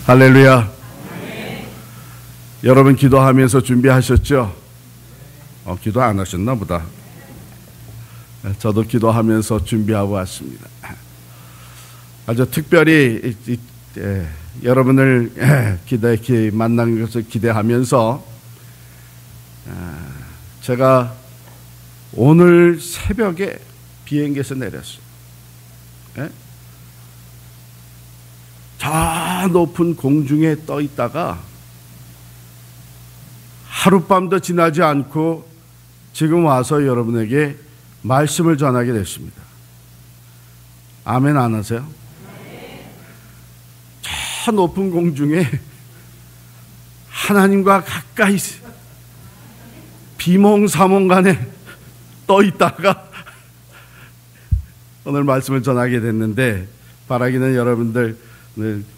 할렐루야. 여러분 기도하면서 준비하셨죠? 기도 안 하셨나 보다. 저도 기도하면서 준비하고 왔습니다. 아주 특별히 여러분을 만나는 것을 기대하면서 제가 오늘 새벽에 비행기에서 내렸어요. 저 높은 공중에 떠 있다가 하룻밤도 지나지 않고 지금 와서 여러분에게 말씀을 전하게 됐습니다. 아멘 안 하세요? 저 높은 공중에 하나님과 가까이 비몽사몽간에 떠 있다가 오늘 말씀을 전하게 됐는데, 바라기는 여러분들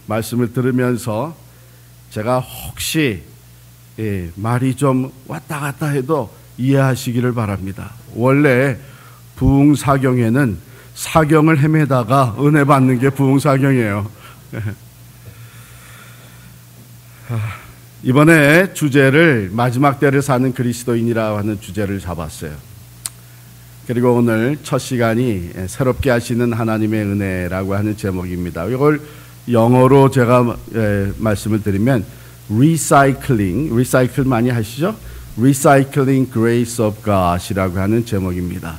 말씀을 들으면서 제가 혹시 말이 좀 왔다 갔다 해도 이해하시기를 바랍니다. 원래 부흥사경에는 사경을 헤매다가 은혜 받는 게 부흥사경이에요. 이번에 주제를 마지막 때를 사는 그리스도인이라고 하는 주제를 잡았어요. 그리고 오늘 첫 시간이 새롭게 하시는 하나님의 은혜라고 하는 제목입니다. 이걸 영어로 제가 말씀을 드리면 리사이클 많이 하시죠? Recycling Grace of God이라고 하는 제목입니다.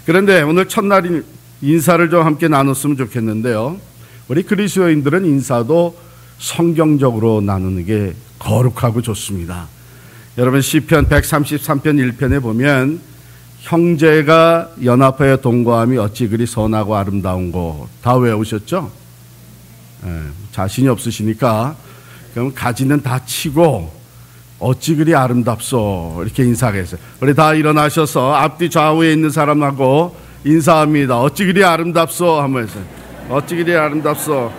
그런데 오늘 첫날 인사를 좀 함께 나눴으면 좋겠는데요. 우리 그리스도인들은 인사도 성경적으로 나누는 게 거룩하고 좋습니다. 여러분 시편 133편 1편에 보면 형제가 연합하여 동거함이 어찌 그리 선하고 아름다운고, 다 외우셨죠? 자신이 없으시니까 그럼 가지는 다 치고 어찌 그리 아름답소 이렇게 인사하겠어요. 우리 다 일어나셔서 앞뒤 좌우에 있는 사람하고 인사합니다. 어찌 그리 아름답소 하면서, 어찌 그리 아름답소.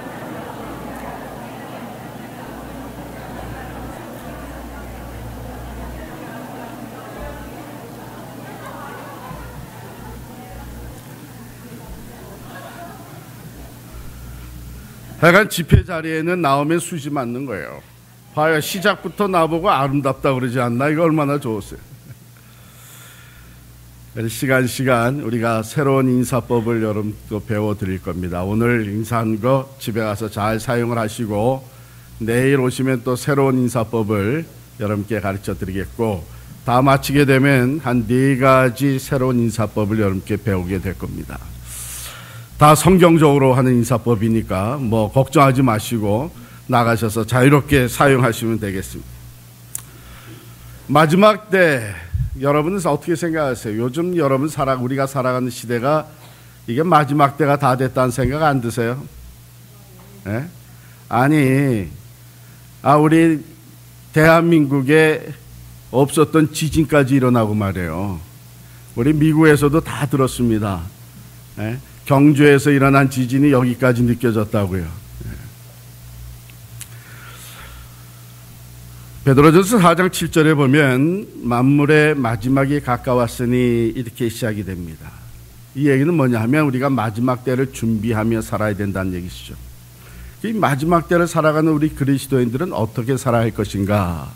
하여간 집회 자리에는 나오면 수지 맞는 거예요. 봐요, 시작부터 나보고 아름답다 그러지 않나? 이거 얼마나 좋으세요. 시간 우리가 새로운 인사법을 여러분도 배워드릴 겁니다. 오늘 인사한 거 집에 가서 잘 사용을 하시고 내일 오시면 또 새로운 인사법을 여러분께 가르쳐 드리겠고, 다 마치게 되면 한 4가지 새로운 인사법을 여러분께 배우게 될 겁니다. 다 성경적으로 하는 인사법이니까 뭐 걱정하지 마시고 나가셔서 자유롭게 사용하시면 되겠습니다. 마지막 때 여러분은 어떻게 생각하세요? 요즘 여러분 우리가 살아가는 시대가 이게 마지막 때가 다 됐다는 생각 안 드세요? 네? 아니, 우리 대한민국에 없었던 지진까지 일어나고 말이에요. 우리 미국에서도 다 들었습니다. 네? 경주에서 일어난 지진이 여기까지 느껴졌다고요. 베드로전서 4장 7절에 보면 만물의 마지막이 가까웠으니 이렇게 시작이 됩니다. 이 얘기는 뭐냐 하면 우리가 마지막 때를 준비하며 살아야 된다는 얘기시죠. 이 마지막 때를 살아가는 우리 그리스도인들은 어떻게 살아야 할 것인가?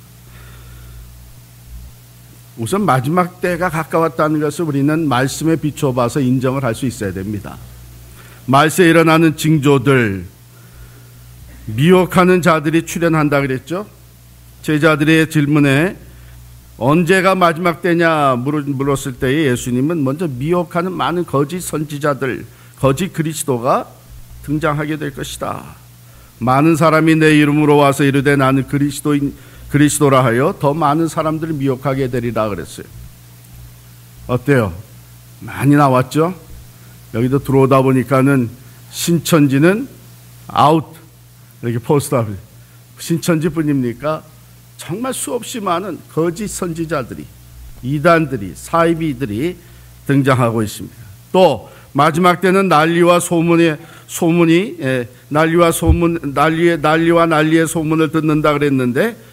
우선 마지막 때가 가까웠다는 것을 우리는 말씀에 비추어 봐서 인정을 할 수 있어야 됩니다. 말세에 일어나는 징조들, 미혹하는 자들이 출현한다 그랬죠? 제자들의 질문에 언제가 마지막 때냐 물었을 때에 예수님은 먼저 미혹하는 많은 거짓 선지자들, 거짓 그리스도가 등장하게 될 것이다. 많은 사람이 내 이름으로 와서 이르되 나는 그리스도라 하여 더 많은 사람들을 미혹하게 되리라 그랬어요. 어때요? 많이 나왔죠? 여기도 들어오다 보니까는 신천지는 아웃 이렇게 포스트업, 신천지뿐입니까? 정말 수없이 많은 거짓 선지자들이, 이단들이, 사이비들이 등장하고 있습니다. 또 마지막 때는 난리와 난리의 소문을 듣는다 그랬는데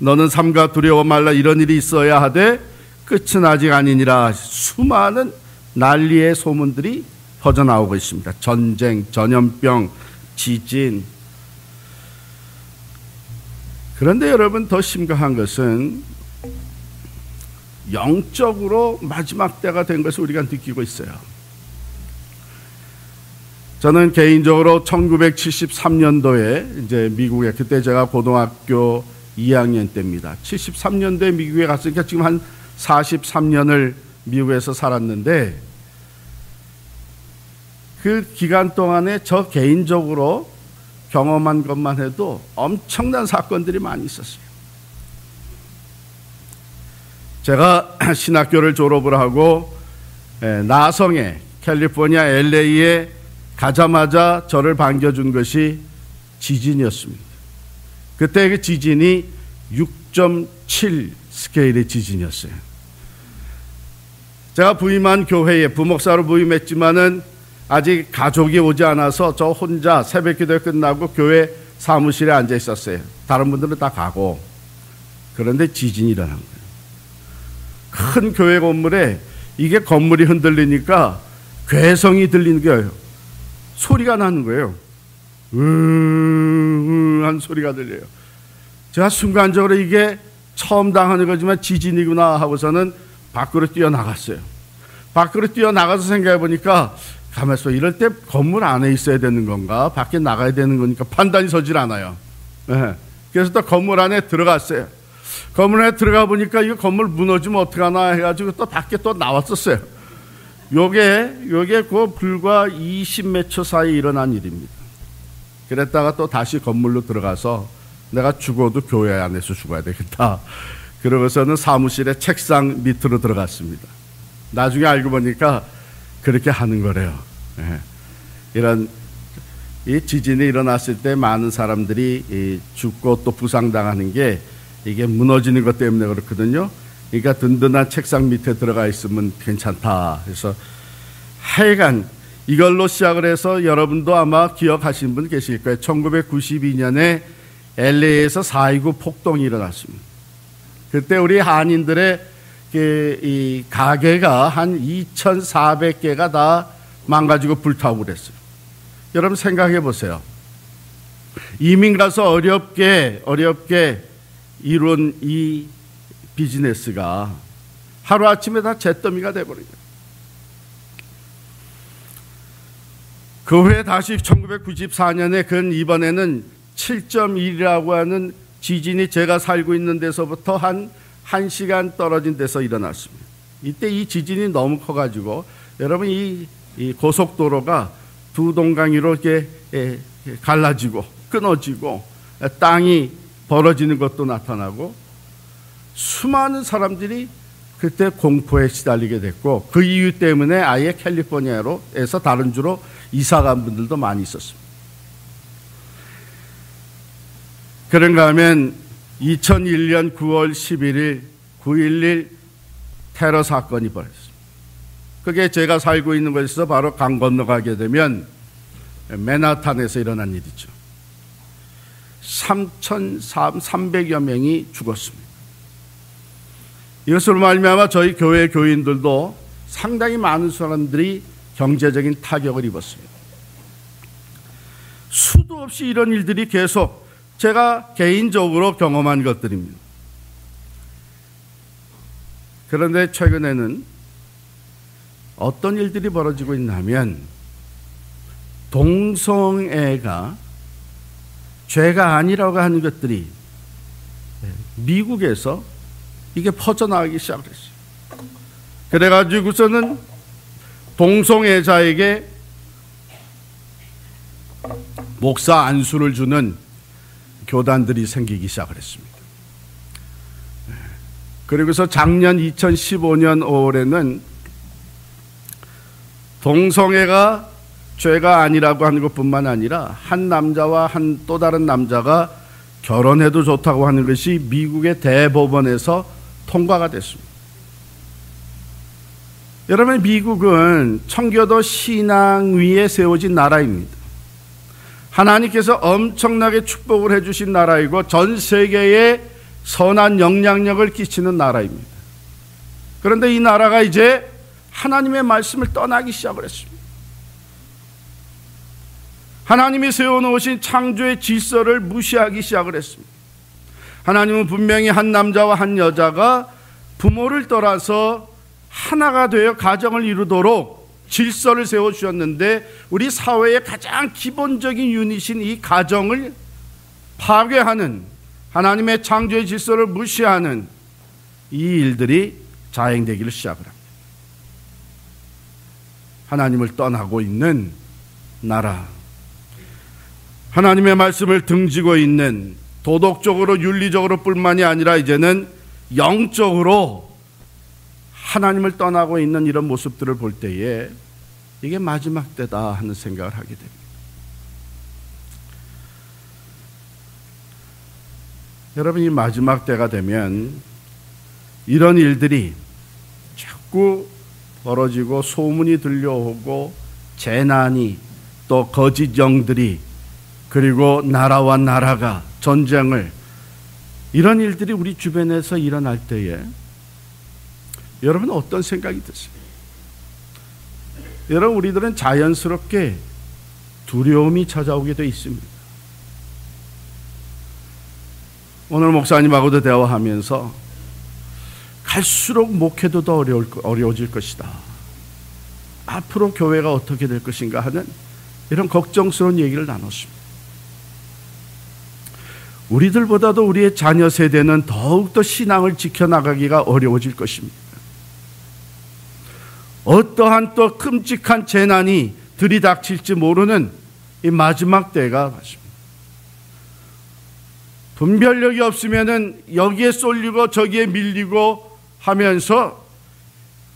너는 삼가 두려워 말라 이런 일이 있어야 하되 끝은 아직 아니니라. 수많은 난리의 소문들이 퍼져나오고 있습니다. 전쟁, 전염병, 지진. 그런데 여러분, 더 심각한 것은 영적으로 마지막 때가 된 것을 우리가 느끼고 있어요. 저는 개인적으로 1973년도에 이제 미국에, 그때 제가 고등학교 2학년 때입니다. 73년도에 미국에 갔으니까 지금 한 43년을 미국에서 살았는데, 그 기간 동안에 저 개인적으로 경험한 것만 해도 엄청난 사건들이 많이 있었어요. 제가 신학교를 졸업을 하고 나성에, 캘리포니아 LA에 가자마자 저를 반겨준 것이 지진이었습니다. 그때 그 지진이 6.7 스케일의 지진이었어요. 제가 부임한 교회에 부목사로 부임했지만은 아직 가족이 오지 않아서 저 혼자 새벽기도 끝나고 교회 사무실에 앉아 있었어요. 다른 분들은 다 가고. 그런데 지진이 일어난 거예요. 큰 교회 건물에 이게 건물이 흔들리니까 괴성이 들리는 거예요. 소리가 나는 거예요. 한 소리가 들려요. 제가 순간적으로 이게 처음 당하는 거지만 지진이구나 하고서는 밖으로 뛰어나갔어요. 밖으로 뛰어나가서 생각해 보니까 가만있어, 이럴 때 건물 안에 있어야 되는 건가 밖에 나가야 되는 거니까 판단이 서질 않아요. 네. 그래서 또 건물 안에 들어갔어요. 건물 안에 들어가 보니까 이거 건물 무너지면 어떡하나 해가지고 또 밖에 또 나왔었어요. 요게 그 불과 20몇 초 사이에 일어난 일입니다. 그랬다가 또 다시 건물로 들어가서 내가 죽어도 교회 안에서 죽어야 되겠다. 그러고서는 사무실에 책상 밑으로 들어갔습니다. 나중에 알고 보니까 그렇게 하는 거래요. 예. 이런 이 지진이 일어났을 때 많은 사람들이 죽고 또 부상당하는 게 이게 무너지는 것 때문에 그렇거든요. 그러니까 든든한 책상 밑에 들어가 있으면 괜찮다. 그래서 하여간 이걸로 시작을 해서 여러분도 아마 기억하시는 분 계실 거예요. 1992년에 LA에서 4.29 폭동이 일어났습니다. 그때 우리 한인들의 이 가게가 한 2,400개가 다 망가지고 불타고 그랬어요. 여러분 생각해 보세요. 이민 가서 어렵게 이룬 이 비즈니스가 하루아침에 다 잿더미가 돼버린 거예요. 그 후에 다시 1994년에 이번에는 7.1이라고 하는 지진이 제가 살고 있는 데서부터 한 1시간 떨어진 데서 일어났습니다. 이때 이 지진이 너무 커가지고 여러분 이 고속도로가 두 동강이로 이렇게 갈라지고 끊어지고 땅이 벌어지는 것도 나타나고 수많은 사람들이 그때 공포에 시달리게 됐고 그 이유 때문에 아예 캘리포니아에서 다른 주로 이사간 분들도 많이 있었습니다. 그런가 하면 2001년 9월 11일 9.11 테러 사건이 벌어졌습니다. 그게 제가 살고 있는 곳에서 바로 강 건너가게 되면 맨하탄에서 일어난 일이죠. 3,300여 명이 죽었습니다. 이것으로 말미암아 저희 교회 교인들도 상당히 많은 사람들이 경제적인 타격을 입었습니다. 수도 없이 이런 일들이 계속 제가 개인적으로 경험한 것들입니다. 그런데 최근에는 어떤 일들이 벌어지고 있냐면 동성애가 죄가 아니라고 하는 것들이 미국에서 이게 퍼져나가기 시작했어요. 그래가지고서는 동성애자에게 목사 안수를 주는 교단들이 생기기 시작을 했습니다. 그리고서 작년 2015년 5월에는 동성애가 죄가 아니라고 하는 것뿐만 아니라 한 남자와 또 다른 남자가 결혼해도 좋다고 하는 것이 미국의 대법원에서 통과가 됐습니다. 여러분, 미국은 청교도 신앙 위에 세워진 나라입니다. 하나님께서 엄청나게 축복을 해주신 나라이고 전 세계에 선한 영향력을 끼치는 나라입니다. 그런데 이 나라가 이제 하나님의 말씀을 떠나기 시작을 했습니다. 하나님이 세워놓으신 창조의 질서를 무시하기 시작을 했습니다. 하나님은 분명히 한 남자와 한 여자가 부모를 떠나서 하나가 되어 가정을 이루도록 질서를 세워주셨는데, 우리 사회의 가장 기본적인 유닛인 이 가정을 파괴하는, 하나님의 창조의 질서를 무시하는 이 일들이 자행되기를 시작을 합니다. 하나님을 떠나고 있는 나라, 하나님의 말씀을 등지고 있는, 도덕적으로 윤리적으로 뿐만이 아니라 이제는 영적으로 하나님을 떠나고 있는 이런 모습들을 볼 때에 이게 마지막 때다 하는 생각을 하게 됩니다. 여러분, 이 마지막 때가 되면 이런 일들이 자꾸 벌어지고 소문이 들려오고 재난이, 또 거짓 영들이, 그리고 나라와 나라가 전쟁을, 이런 일들이 우리 주변에서 일어날 때에 여러분 어떤 생각이 드세요? 여러분, 우리들은 자연스럽게 두려움이 찾아오게 되어 있습니다. 오늘 목사님하고도 대화하면서 갈수록 목회도 더 어려워질 것이다, 앞으로 교회가 어떻게 될 것인가 하는 이런 걱정스러운 얘기를 나눴습니다. 우리들보다도 우리의 자녀 세대는 더욱더 신앙을 지켜나가기가 어려워질 것입니다. 어떠한 또 끔찍한 재난이 들이닥칠지 모르는 이 마지막 때가 맞습니다. 분별력이 없으면은 여기에 쏠리고 저기에 밀리고 하면서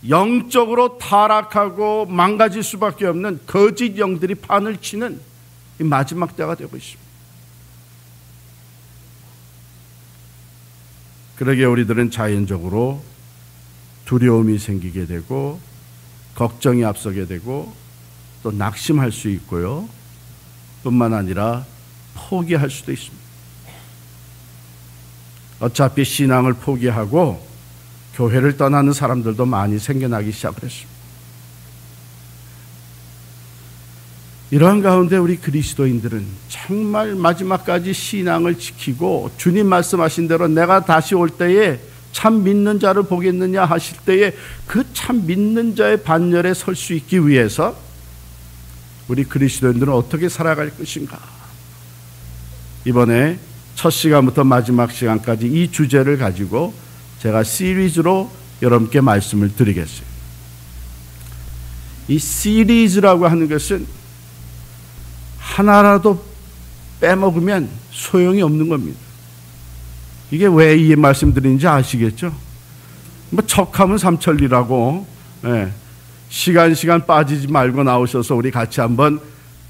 영적으로 타락하고 망가질 수밖에 없는 거짓 영들이 판을 치는 이 마지막 때가 되고 있습니다. 그러기에 우리들은 자연적으로 두려움이 생기게 되고, 걱정이 앞서게 되고, 또 낙심할 수 있고요, 뿐만 아니라 포기할 수도 있습니다. 어차피 신앙을 포기하고 교회를 떠나는 사람들도 많이 생겨나기 시작을 했습니다. 이러한 가운데 우리 그리스도인들은 정말 마지막까지 신앙을 지키고, 주님 말씀하신 대로 내가 다시 올 때에 참 믿는 자를 보겠느냐 하실 때에 그 참 믿는 자의 반열에 설 수 있기 위해서 우리 그리스도인들은 어떻게 살아갈 것인가, 이번에 첫 시간부터 마지막 시간까지 이 주제를 가지고 제가 시리즈로 여러분께 말씀을 드리겠어요. 이 시리즈라고 하는 것은 하나라도 빼먹으면 소용이 없는 겁니다. 이게 왜 이 말씀 드리는지 아시겠죠? 뭐 척하면 삼천리라고, 시간 빠지지 말고 나오셔서 우리 같이 한번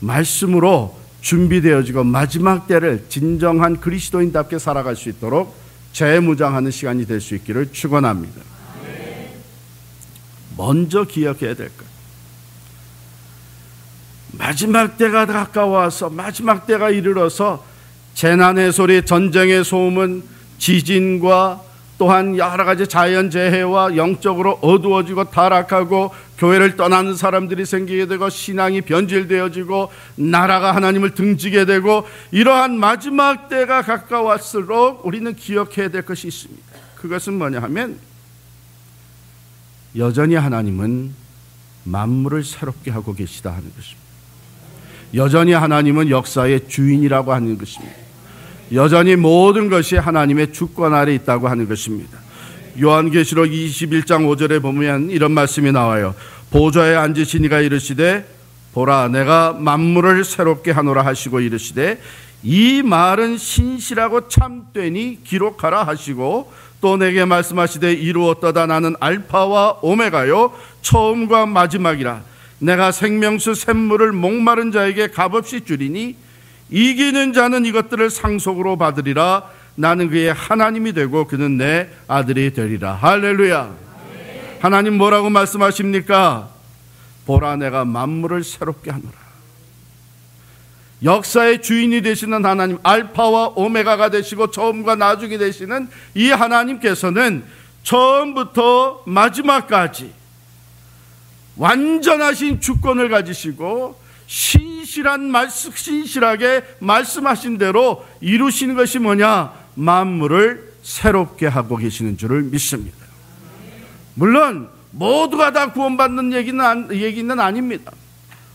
말씀으로 준비되어지고 마지막 때를 진정한 그리스도인답게 살아갈 수 있도록 재무장하는 시간이 될 수 있기를 축원합니다. 먼저 기억해야 될 것, 마지막 때가 가까워서, 마지막 때가 이르러서 재난의 소리, 전쟁의 소음은, 지진과 또한 여러 가지 자연재해와 영적으로 어두워지고 타락하고 교회를 떠나는 사람들이 생기게 되고 신앙이 변질되어지고 나라가 하나님을 등지게 되고, 이러한 마지막 때가 가까웠을수록 우리는 기억해야 될 것이 있습니다. 그것은 뭐냐 하면, 여전히 하나님은 만물을 새롭게 하고 계시다 하는 것입니다. 여전히 하나님은 역사의 주인이라고 하는 것입니다. 여전히 모든 것이 하나님의 주권 아래 있다고 하는 것입니다. 요한계시록 21장 5절에 보면 이런 말씀이 나와요. 보좌에 앉으신 이가 이르시되 보라 내가 만물을 새롭게 하노라 하시고 이르시되 이 말은 신실하고 참되니 기록하라 하시고 또 내게 말씀하시되 이루었도다 나는 알파와 오메가요 처음과 마지막이라 내가 생명수 샘물을 목마른 자에게 값없이 주리니 이기는 자는 이것들을 상속으로 받으리라. 나는 그의 하나님이 되고 그는 내 아들이 되리라. 할렐루야. 네. 하나님 뭐라고 말씀하십니까? 보라 내가 만물을 새롭게 하노라. 역사의 주인이 되시는 하나님, 알파와 오메가가 되시고 처음과 나중이 되시는 이 하나님께서는 처음부터 마지막까지 완전하신 주권을 가지시고 신실하게 말씀하신 대로 이루시는 것이 뭐냐? 만물을 새롭게 하고 계시는 줄을 믿습니다. 물론 모두가 다 구원받는 얘기는 아닙니다.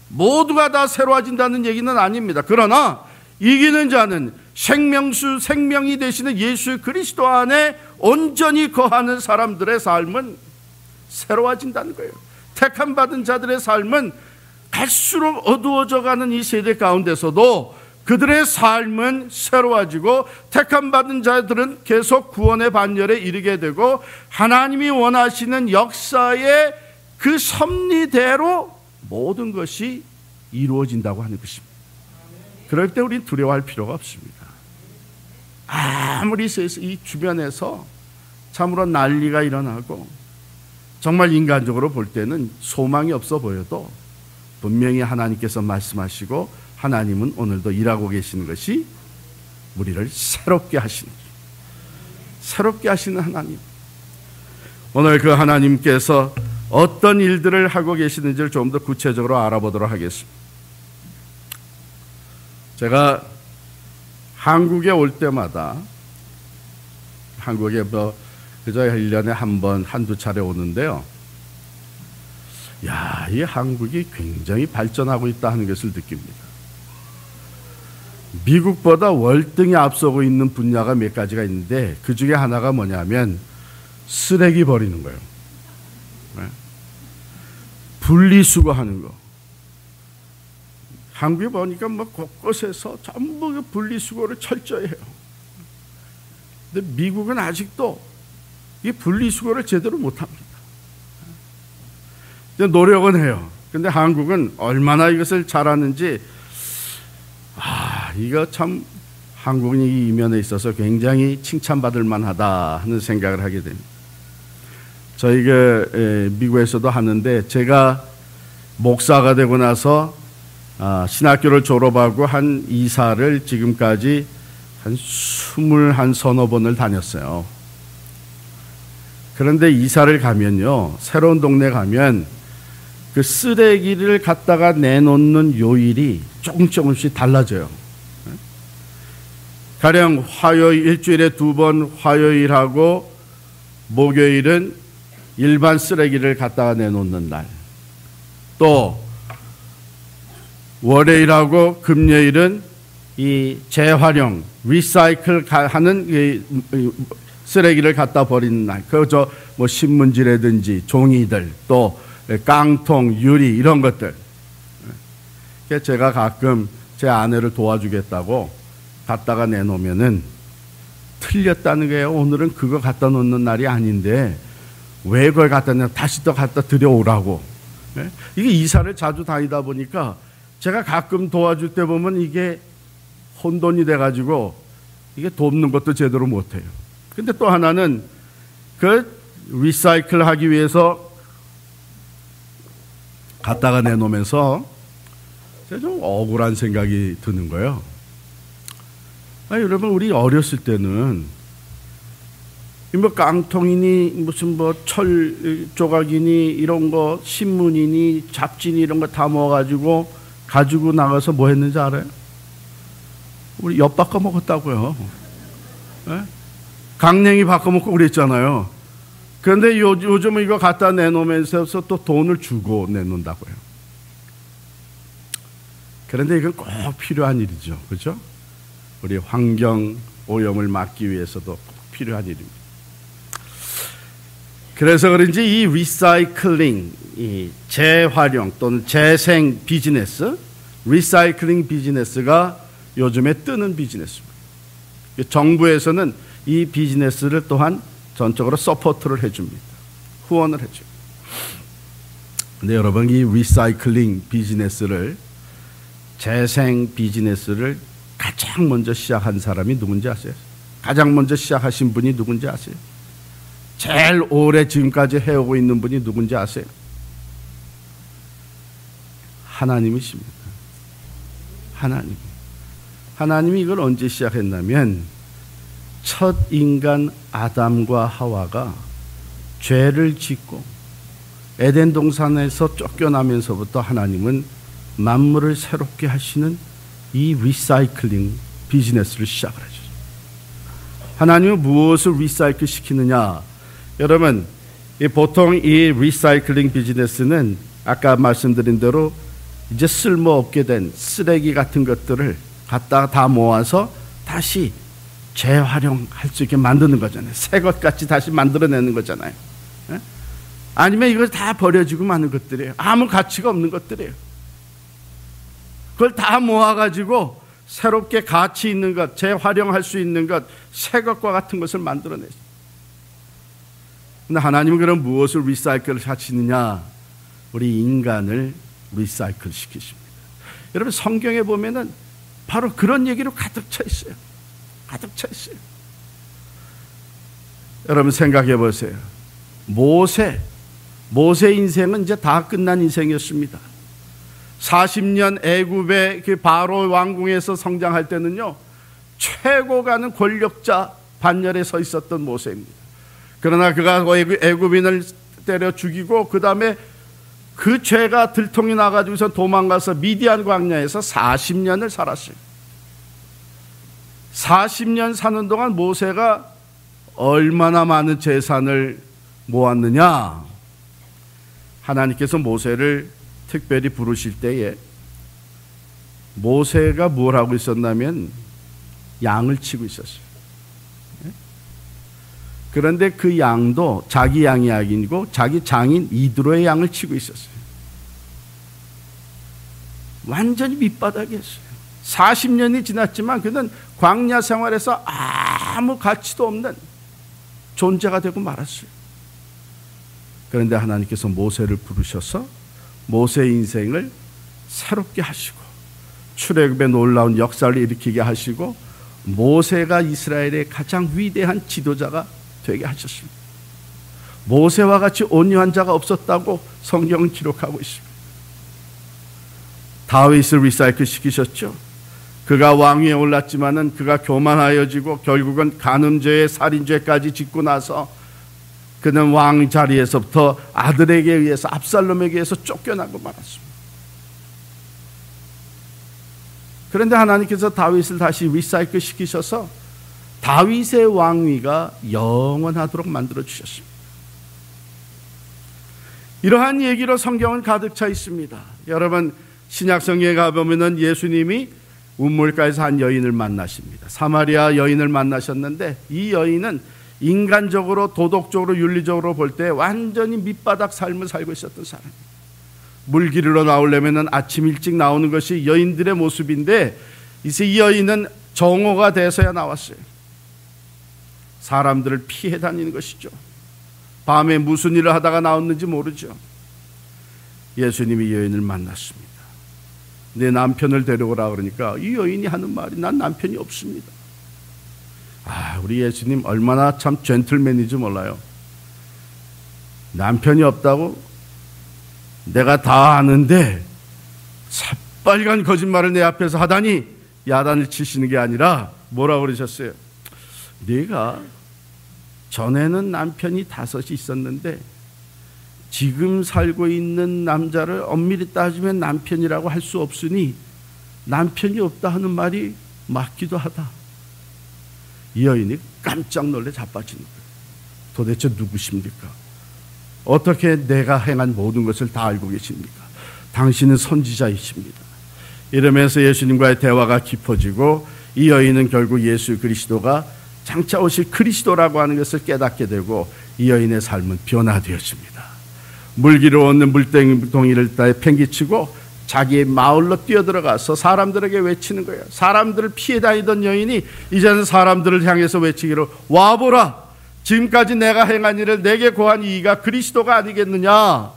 모두가 다 새로워진다는 얘기는 아닙니다. 그러나 이기는 자는 생명이 되시는 예수 그리스도 안에 온전히 거하는 사람들의 삶은 새로워진다는 거예요. 택함 받은 자들의 삶은 갈수록 어두워져 가는 이 세대 가운데서도 그들의 삶은 새로워지고 택함 받은 자들은 계속 구원의 반열에 이르게 되고 하나님이 원하시는 역사의 그 섭리대로 모든 것이 이루어진다고 하는 것입니다. 그럴 때 우리는 두려워할 필요가 없습니다. 아무리 이 주변에서 참으로 난리가 일어나고 정말 인간적으로 볼 때는 소망이 없어 보여도 분명히 하나님께서 말씀하시고 하나님은 오늘도 일하고 계시는 것이 우리를 새롭게 하시는 하나님. 오늘 그 하나님께서 어떤 일들을 하고 계시는지를 좀 더 구체적으로 알아보도록 하겠습니다. 제가 한국에 올 때마다 한국에 그저 1년에 한 번, 한두 차례 오는데요. 이 한국이 굉장히 발전하고 있다 하는 것을 느낍니다. 미국보다 월등히 앞서고 있는 분야가 몇 가지가 있는데 그 중에 하나가 뭐냐면 쓰레기 버리는 거예요. 분리수거하는 거. 한국에 보니까 곳곳에서 전부 그 분리수거를 철저히 해요. 근데 미국은 아직도 이 분리수거를 제대로 못합니다. 노력은 해요. 근데 한국은 얼마나 이것을 잘하는지, 이거 참 한국은 이 이면에 있어서 굉장히 칭찬받을 만하다 하는 생각을 하게 됩니다. 저희가 미국에서도 하는데 제가 목사가 되고 나서 신학교를 졸업하고 한 이사를 지금까지 한 21 서너 번을 다녔어요. 그런데 이사를 가면요, 새로운 동네 가면 그 쓰레기를 갖다가 내놓는 요일이 조금씩 달라져요. 가령 화요일, 일주일에 2번 화요일하고 목요일은 일반 쓰레기를 갖다가 내놓는 날, 또 월요일하고 금요일은 이 재활용, 리사이클 하는 쓰레기를 갖다 버리는 날. 그저 신문지라든지 종이들, 또 깡통, 유리 이런 것들. 제가 가끔 제 아내를 도와주겠다고 갖다가 내놓으면은 틀렸다는 거예요. 오늘은 그거 갖다 놓는 날이 아닌데 왜 그걸 갖다 내냐, 다시 또 갖다 들여오라고. 이게 이사를 자주 다니다 보니까 제가 가끔 도와줄 때 보면 이게 혼돈이 돼가지고 이게 돕는 것도 제대로 못해요. 근데 또 하나는 그 리사이클 하기 위해서 갖다가 내놓으면서 제가 좀 억울한 생각이 드는 거예요. 여러분, 우리 어렸을 때는 깡통이니 무슨 철 조각이니 이런 거, 신문이니 잡지니 이런 거 다 모아가지고 가지고 나가서 뭐 했는지 알아요? 우리 엿 바꿔 먹었다고요. 강냉이 바꿔 먹고 그랬잖아요. 그런데 요즘은 이거 갖다 내놓으면서 또 돈을 주고 내놓는다고요. 그런데 이건 꼭 필요한 일이죠. 그렇죠? 우리 환경 오염을 막기 위해서도 꼭 필요한 일입니다. 그래서 그런지 이 리사이클링, 이 재활용 또는 재생 비즈니스, 리사이클링 비즈니스가 요즘에 뜨는 비즈니스입니다. 정부에서는 이 비즈니스를 또한 전적으로 서포트를 해줍니다. 후원을 해줘요. 근데 여러분, 이 리사이클링 비즈니스를, 재생 비즈니스를 가장 먼저 시작한 사람이 누군지 아세요? 가장 먼저 시작하신 분이 누군지 아세요? 제일 오래 지금까지 해오고 있는 분이 누군지 아세요? 하나님이십니다. 하나님이 이걸 언제 시작했냐면 첫 인간 아담과 하와가 죄를 짓고 에덴 동산에서 쫓겨나면서부터 하나님은 만물을 새롭게 하시는 이 리사이클링 비즈니스를 시작을 하셨어요. 하나님은 무엇을 리사이클 시키느냐? 여러분, 보통 이 리사이클링 비즈니스는 아까 말씀드린 대로 이제 쓸모없게 된 쓰레기 같은 것들을 갖다가 다 모아서 다시 재활용할 수 있게 만드는 거잖아요. 새 것 같이 다시 만들어내는 거잖아요. 아니면 이걸 다 버려지고 마는 것들이에요. 아무 가치가 없는 것들이에요. 그걸 다 모아가지고 새롭게 가치 있는 것, 재활용할 수 있는 것, 새 것과 같은 것을 만들어내죠. 근데 하나님은 그럼 무엇을 리사이클 하시느냐? 우리 인간을 리사이클 시키십니다. 여러분, 성경에 보면은 바로 그런 얘기로 가득 차 있어요. 가득 차 있어요. 여러분 생각해 보세요. 모세 인생은 이제 다 끝난 인생이었습니다. 40년 애굽의 그 바로 왕궁에서 성장할 때는요, 최고 가는 권력자 반열에 서 있었던 모세입니다. 그러나 그가 애굽인을 때려 죽이고 그 다음에 그 죄가 들통이 나가지고서 도망가서 미디안 광야에서 40년을 살았어요. 40년 사는 동안 모세가 얼마나 많은 재산을 모았느냐? 하나님께서 모세를 특별히 부르실 때에 모세가 뭘 하고 있었냐면 양을 치고 있었어요. 그런데 그 양도 자기 양이 아니고 자기 장인 이드로의 양을 치고 있었어요. 완전히 밑바닥이었어요. 40년이 지났지만 그는 광야 생활에서 아무 가치도 없는 존재가 되고 말았어요. 그런데 하나님께서 모세를 부르셔서 모세의 인생을 새롭게 하시고 출애굽의 놀라운 역사를 일으키게 하시고 모세가 이스라엘의 가장 위대한 지도자가 되게 하셨습니다. 모세와 같이 온유한 자가 없었다고 성경은 기록하고 있습니다. 다윗을 리사이클 시키셨죠. 그가 왕위에 올랐지만은 그가 교만하여지고 결국은 간음죄, 살인죄까지 짓고 나서 그는 왕 자리에서부터 아들에게 의해서 압살롬에게 의해서 쫓겨나고 말았습니다. 그런데 하나님께서 다윗을 다시 리사이클 시키셔서 다윗의 왕위가 영원하도록 만들어 주셨습니다. 이러한 얘기로 성경은 가득 차 있습니다. 여러분, 신약성경에 가보면은 예수님이 운물가에서 한 여인을 만나십니다. 사마리아 여인을 만나셨는데 이 여인은 인간적으로 도덕적으로 윤리적으로 볼 때 완전히 밑바닥 삶을 살고 있었던 사람입니다. 물 기르러 나오려면 아침 일찍 나오는 것이 여인들의 모습인데 이제 이 여인은 정오가 돼서야 나왔어요. 사람들을 피해 다니는 것이죠. 밤에 무슨 일을 하다가 나왔는지 모르죠. 예수님이 이 여인을 만났습니다. 내 남편을 데려오라 그러니까 이 여인이 하는 말이 난 남편이 없습니다. 우리 예수님 얼마나 참 젠틀맨인지 몰라요. 남편이 없다고? 내가 다 아는데 새빨간 거짓말을 내 앞에서 하다니 야단을 치시는 게 아니라 뭐라고 그러셨어요? 네가 전에는 남편이 5이 있었는데 지금 살고 있는 남자를 엄밀히 따지면 남편이라고 할 수 없으니 남편이 없다 하는 말이 맞기도 하다. 이 여인이 깜짝 놀래 자빠지는 거예요. 도대체 누구십니까? 어떻게 내가 행한 모든 것을 다 알고 계십니까? 당신은 선지자이십니다. 이러면서 예수님과의 대화가 깊어지고 이 여인은 결국 예수 그리스도가 장차 오실 그리스도라고 하는 것을 깨닫게 되고 이 여인의 삶은 변화되었습니다. 물기로 얻는 물동이를 팽개치고 자기의 마을로 뛰어들어가서 사람들에게 외치는 거예요. 사람들을 피해 다니던 여인이 이제는 사람들을 향해서 외치기로 와보라, 지금까지 내가 행한 일을 내게 고한 이가 그리스도가 아니겠느냐.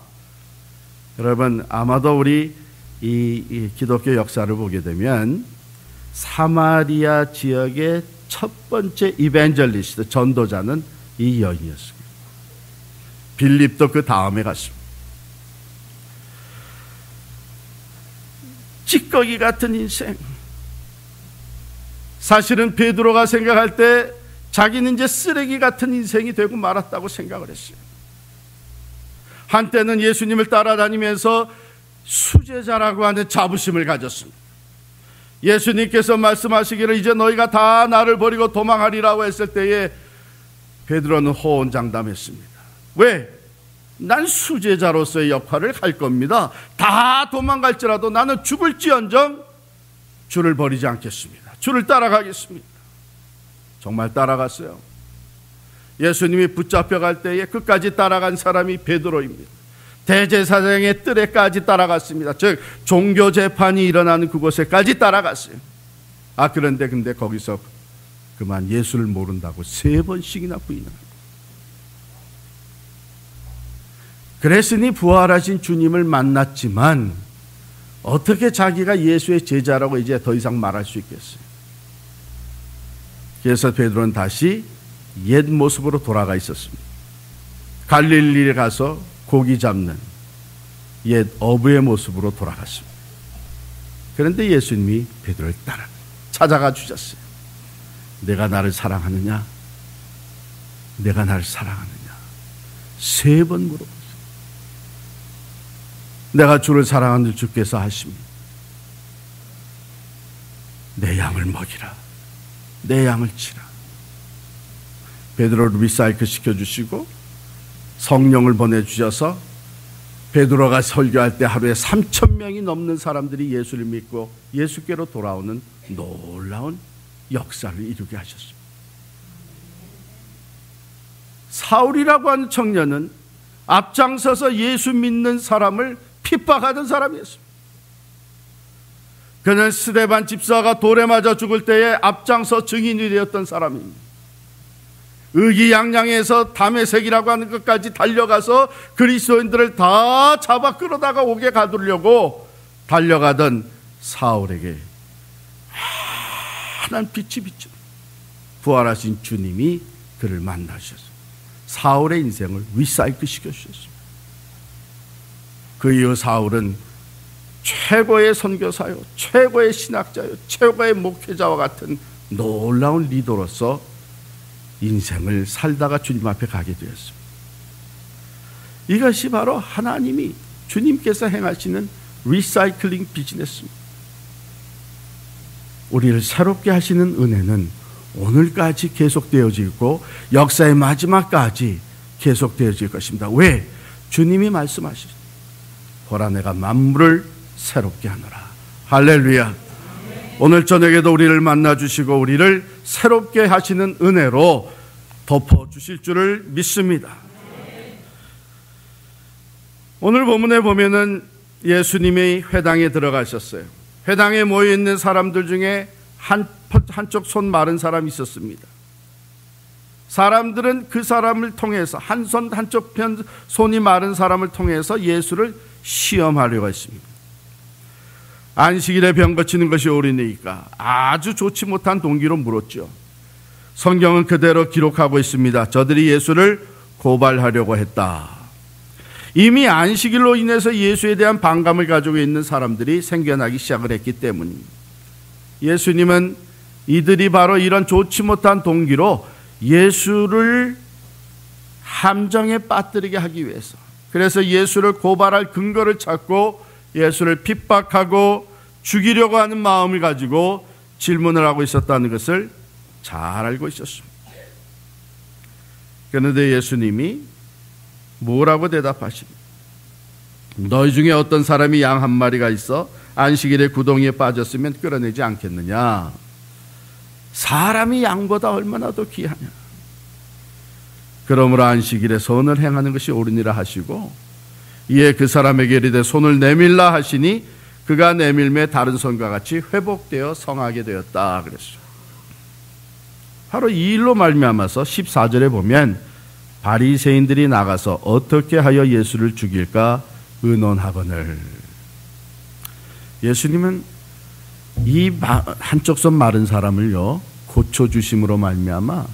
여러분, 아마도 우리 이 기독교 역사를 보게 되면 사마리아 지역의 첫 번째 이벤젤리스트, 전도자는 이 여인이었습니다. 빌립도 그 다음에 갔습니다. 찌꺼기 같은 인생. 사실은 베드로가 생각할 때 자기는 이제 쓰레기 같은 인생이 되고 말았다고 생각을 했어요. 한때는 예수님을 따라다니면서 수제자라고 하는 자부심을 가졌습니다. 예수님께서 말씀하시기를 이제 너희가 다 나를 버리고 도망하리라고 했을 때에 베드로는 호언장담했습니다. 왜? 난 수제자로서의 역할을 할 겁니다. 다 도망갈지라도 나는 죽을지언정 주를 버리지 않겠습니다. 주를 따라가겠습니다. 정말 따라갔어요. 예수님이 붙잡혀갈 때에 끝까지 따라간 사람이 베드로입니다. 대제사장의 뜰에까지 따라갔습니다. 즉 종교재판이 일어나는 그곳에까지 따라갔어요. 그런데 거기서 그만 예수를 모른다고 3번씩이나 부인합니다. 그랬으니 부활하신 주님을 만났지만 어떻게 자기가 예수의 제자라고 이제 더 이상 말할 수 있겠어요? 그래서 베드로는 다시 옛 모습으로 돌아가 있었습니다. 갈릴리에 가서 고기 잡는 옛 어부의 모습으로 돌아갔습니다. 그런데 예수님이 베드로를 따라 찾아가 주셨어요. 내가 나를 사랑하느냐? 내가 나를 사랑하느냐? 3번 물어봤어요. 내가 주를 사랑하는 주께서 하십니다. 내 양을 먹이라. 내 양을 치라. 베드로를 리사이클 시켜주시고 성령을 보내주셔서 베드로가 설교할 때 하루에 3,000명이 넘는 사람들이 예수를 믿고 예수께로 돌아오는 놀라운 역사를 이루게 하셨습니다. 사울이라고 하는 청년은 앞장서서 예수 믿는 사람을 핍박하던 사람이었습니다. 그는 스데반 집사가 돌에 맞아 죽을 때에 앞장서 증인이 되었던 사람입니다. 의기양양해서 다메섹이라고 하는 것까지 달려가서 그리스도인들을 다 잡아 끌어다가 옥에 가두려고 달려가던 사울에게 환한 빛이 비쳐 부활하신 주님이 그를 만나셨습니다. 사울의 인생을 리사이클 시켜주셨습니다. 그 이후 사울은 최고의 선교사요, 최고의 신학자요, 최고의 목회자와 같은 놀라운 리더로서 인생을 살다가 주님 앞에 가게 되었습니다. 이것이 바로 하나님이 주님께서 행하시는 리사이클링 비즈니스입니다. 우리를 새롭게 하시는 은혜는 오늘까지 계속되어지고 역사의 마지막까지 계속되어질 것입니다. 왜? 주님이 말씀하시죠. 보라 내가 만물을 새롭게 하노라. 할렐루야. 오늘 저녁에도 우리를 만나주시고 우리를 새롭게 하시는 은혜로 덮어주실 줄을 믿습니다. 오늘 본문에 보면은 예수님이 회당에 들어가셨어요. 회당에 모여있는 사람들 중에 한쪽 손 마른 사람이 있었습니다. 사람들은 그 사람을 통해서 한쪽 편 손이 마른 사람을 통해서 예수를 시험하려고 했습니다. 안식일에 병 고치는 것이 옳으니까 아주 좋지 못한 동기로 물었죠. 성경은 그대로 기록하고 있습니다. 저들이 예수를 고발하려고 했다. 이미 안식일로 인해서 예수에 대한 반감을 가지고 있는 사람들이 생겨나기 시작을 했기 때문입니다. 예수님은 이들이 바로 이런 좋지 못한 동기로 예수를 함정에 빠뜨리게 하기 위해서, 그래서 예수를 고발할 근거를 찾고 예수를 핍박하고 죽이려고 하는 마음을 가지고 질문을 하고 있었다는 것을 잘 알고 있었습니다. 그런데 예수님이 뭐라고 대답하십니까? 너희 중에 어떤 사람이 양 한 마리가 있어 안식일에 구덩이에 빠졌으면 끌어내지 않겠느냐? 사람이 양보다 얼마나 더 귀하냐? 그러므로 안식일에 선을 행하는 것이 옳으니라 하시고 이에 그 사람에게 이르되 손을 내밀라 하시니 그가 내밀매 다른 손과 같이 회복되어 성하게 되었다 그랬어요. 바로 이 일로 말미암아서 14절에 보면 바리새인들이 나가서 어떻게 하여 예수를 죽일까 의논하거늘. 예수님은 이 한쪽 손 마른 사람을요 고쳐주심으로 말미암아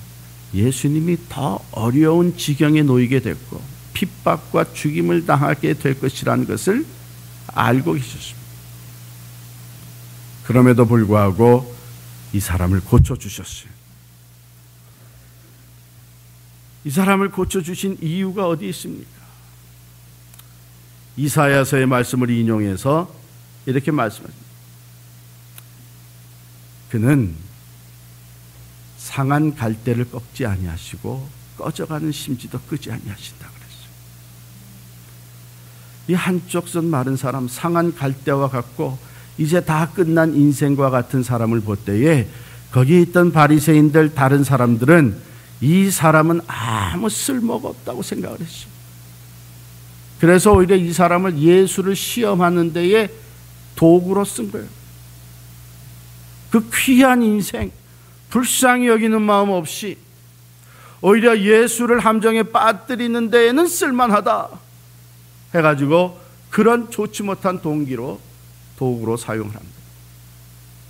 예수님이 더 어려운 지경에 놓이게 됐고 핍박과 죽임을 당하게 될 것이라는 것을 알고 계셨습니다. 그럼에도 불구하고 이 사람을 고쳐주셨어요. 이 사람을 고쳐주신 이유가 어디 있습니까? 이사야서의 말씀을 인용해서 이렇게 말씀합니다. 그는 상한 갈대를 꺾지 아니하시고 꺼져가는 심지도 끄지 아니하신다 그랬어요. 이 한쪽 손 마른 사람, 상한 갈대와 같고 이제 다 끝난 인생과 같은 사람을 볼 때에 거기에 있던 바리새인들 다른 사람들은 이 사람은 아무 쓸모가 없다고 생각을 했어요. 그래서 오히려 이 사람을 예수를 시험하는 데에 도구로 쓴 거예요. 그 귀한 인생, 불쌍히 여기는 마음 없이 오히려 예수를 함정에 빠뜨리는 데에는 쓸만하다 해가지고 그런 좋지 못한 동기로 도구로 사용을 합니다.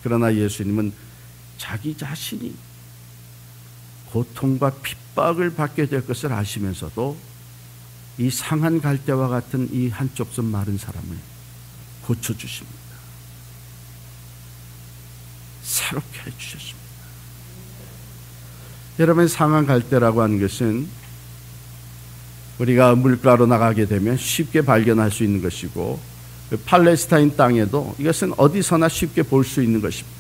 그러나 예수님은 자기 자신이 고통과 핍박을 받게 될 것을 아시면서도 이 상한 갈대와 같은 이 한쪽 손 마른 사람을 고쳐주십니다. 새롭게 해주셨습니다. 여러분, 상한 갈대라고 하는 것은 우리가 물가로 나가게 되면 쉽게 발견할 수 있는 것이고 팔레스타인 땅에도 이것은 어디서나 쉽게 볼 수 있는 것입니다.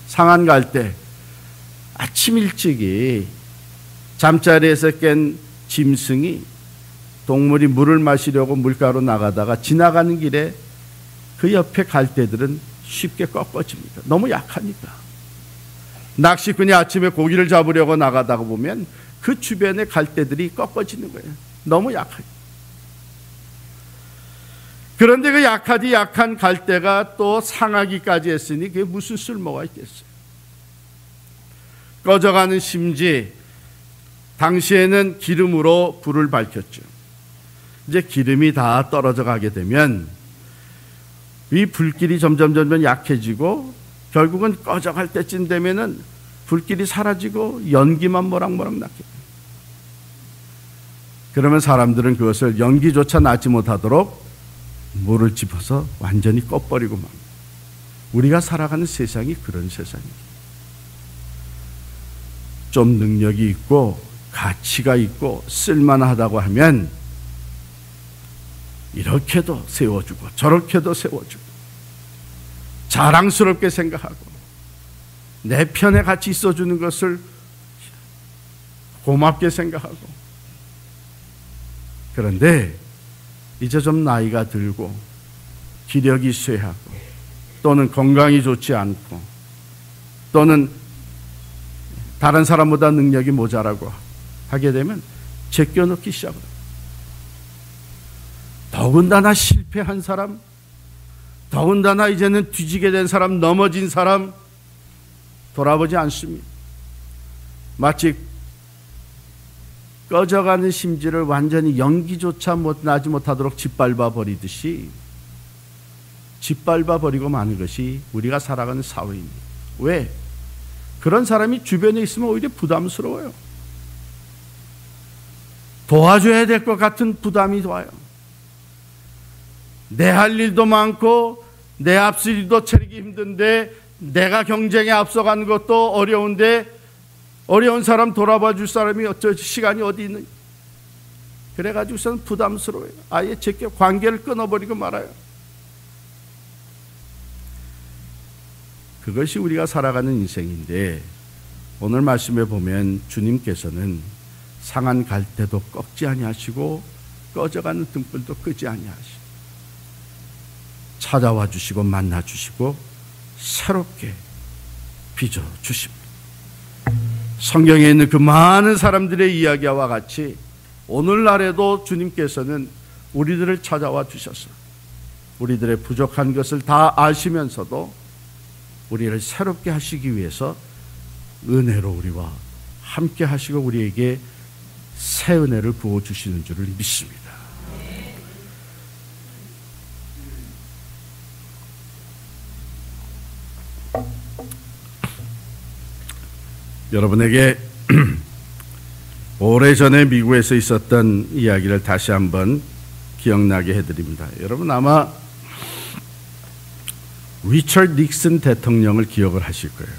상한 갈대, 아침 일찍이 잠자리에서 깬 짐승이 동물이 물을 마시려고 물가로 나가다가 지나가는 길에 그 옆에 갈대들은 쉽게 꺾어집니다. 너무 약하니까. 낚시꾼이 아침에 고기를 잡으려고 나가다가 보면 그 주변에 갈대들이 꺾어지는 거예요. 너무 약하니까. 그런데 그 약하디 약한 갈대가 또 상하기까지 했으니 그게 무슨 쓸모가 있겠어요. 꺼져가는 심지, 당시에는 기름으로 불을 밝혔죠. 이제 기름이 다 떨어져 가게 되면 이 불길이 점점 약해지고 결국은 꺼져갈 때쯤 되면은 불길이 사라지고 연기만 모락모락 나게 돼요. 그러면 사람들은 그것을 연기조차 나지 못하도록 물을 집어서 완전히 꺼버리고 맙니다. 우리가 살아가는 세상이 그런 세상이에요. 좀 능력이 있고 가치가 있고 쓸만하다고 하면 이렇게도 세워주고 저렇게도 세워주고 자랑스럽게 생각하고 내 편에 같이 있어주는 것을 고맙게 생각하고, 그런데 이제 좀 나이가 들고 기력이 쇠하고 또는 건강이 좋지 않고 또는 다른 사람보다 능력이 모자라고 하게 되면 제껴놓기 시작합니다. 더군다나 실패한 사람, 더군다나 이제는 뒤지게 된 사람, 넘어진 사람 돌아보지 않습니다. 마치 꺼져가는 심지를 완전히 연기조차 나지 못하도록 짓밟아 버리듯이 짓밟아 버리고 마는 것이 우리가 살아가는 사회입니다. 왜? 그런 사람이 주변에 있으면 오히려 부담스러워요. 도와줘야 될 것 같은 부담이 와요. 내 할 일도 많고 내 앞설 일도 차리기 힘든데 내가 경쟁에 앞서가는 것도 어려운데 어려운 사람 돌아봐 줄 사람이 시간이 어디 있느냐. 그래가지고서는 부담스러워요. 아예 제게 관계를 끊어버리고 말아요. 그것이 우리가 살아가는 인생인데 오늘 말씀에 보면 주님께서는 상한 갈대도 꺾지 아니하시고 꺼져가는 등불도 끄지 아니하시고 찾아와 주시고 만나 주시고 새롭게 빚어 주십니다. 성경에 있는 그 많은 사람들의 이야기와 같이 오늘날에도 주님께서는 우리들을 찾아와 주셔서 우리들의 부족한 것을 다 아시면서도 우리를 새롭게 하시기 위해서 은혜로 우리와 함께 하시고 우리에게 새 은혜를 부어주시는 줄을 믿습니다. 여러분에게 오래전에 미국에서 있었던 이야기를 다시 한번 기억나게 해드립니다. 여러분 아마 리처드 닉슨 대통령을 기억을 하실 거예요.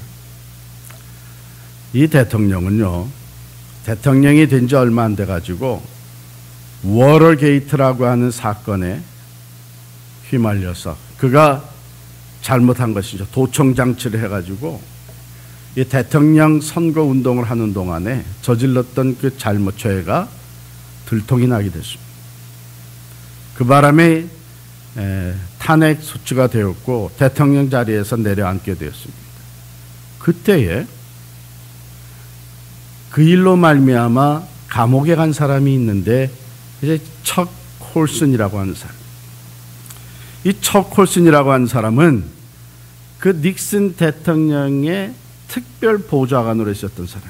이 대통령은요, 대통령이 된 지 얼마 안 돼가지고 워터게이트라고 하는 사건에 휘말려서 그가 잘못한 것이죠. 도청 장치를 해가지고 이 대통령 선거 운동을 하는 동안에 저질렀던 그 잘못 죄가 들통이 나게 됐습니다. 그 바람에 탄핵 소추가 되었고 대통령 자리에서 내려앉게 되었습니다. 그때에 그 일로 말미암아 감옥에 간 사람이 있는데 이제 척 콜슨이라고 하는 사람. 이 척 콜슨이라고 하는 사람은 그 닉슨 대통령의 특별 보좌관으로 있었던 사람.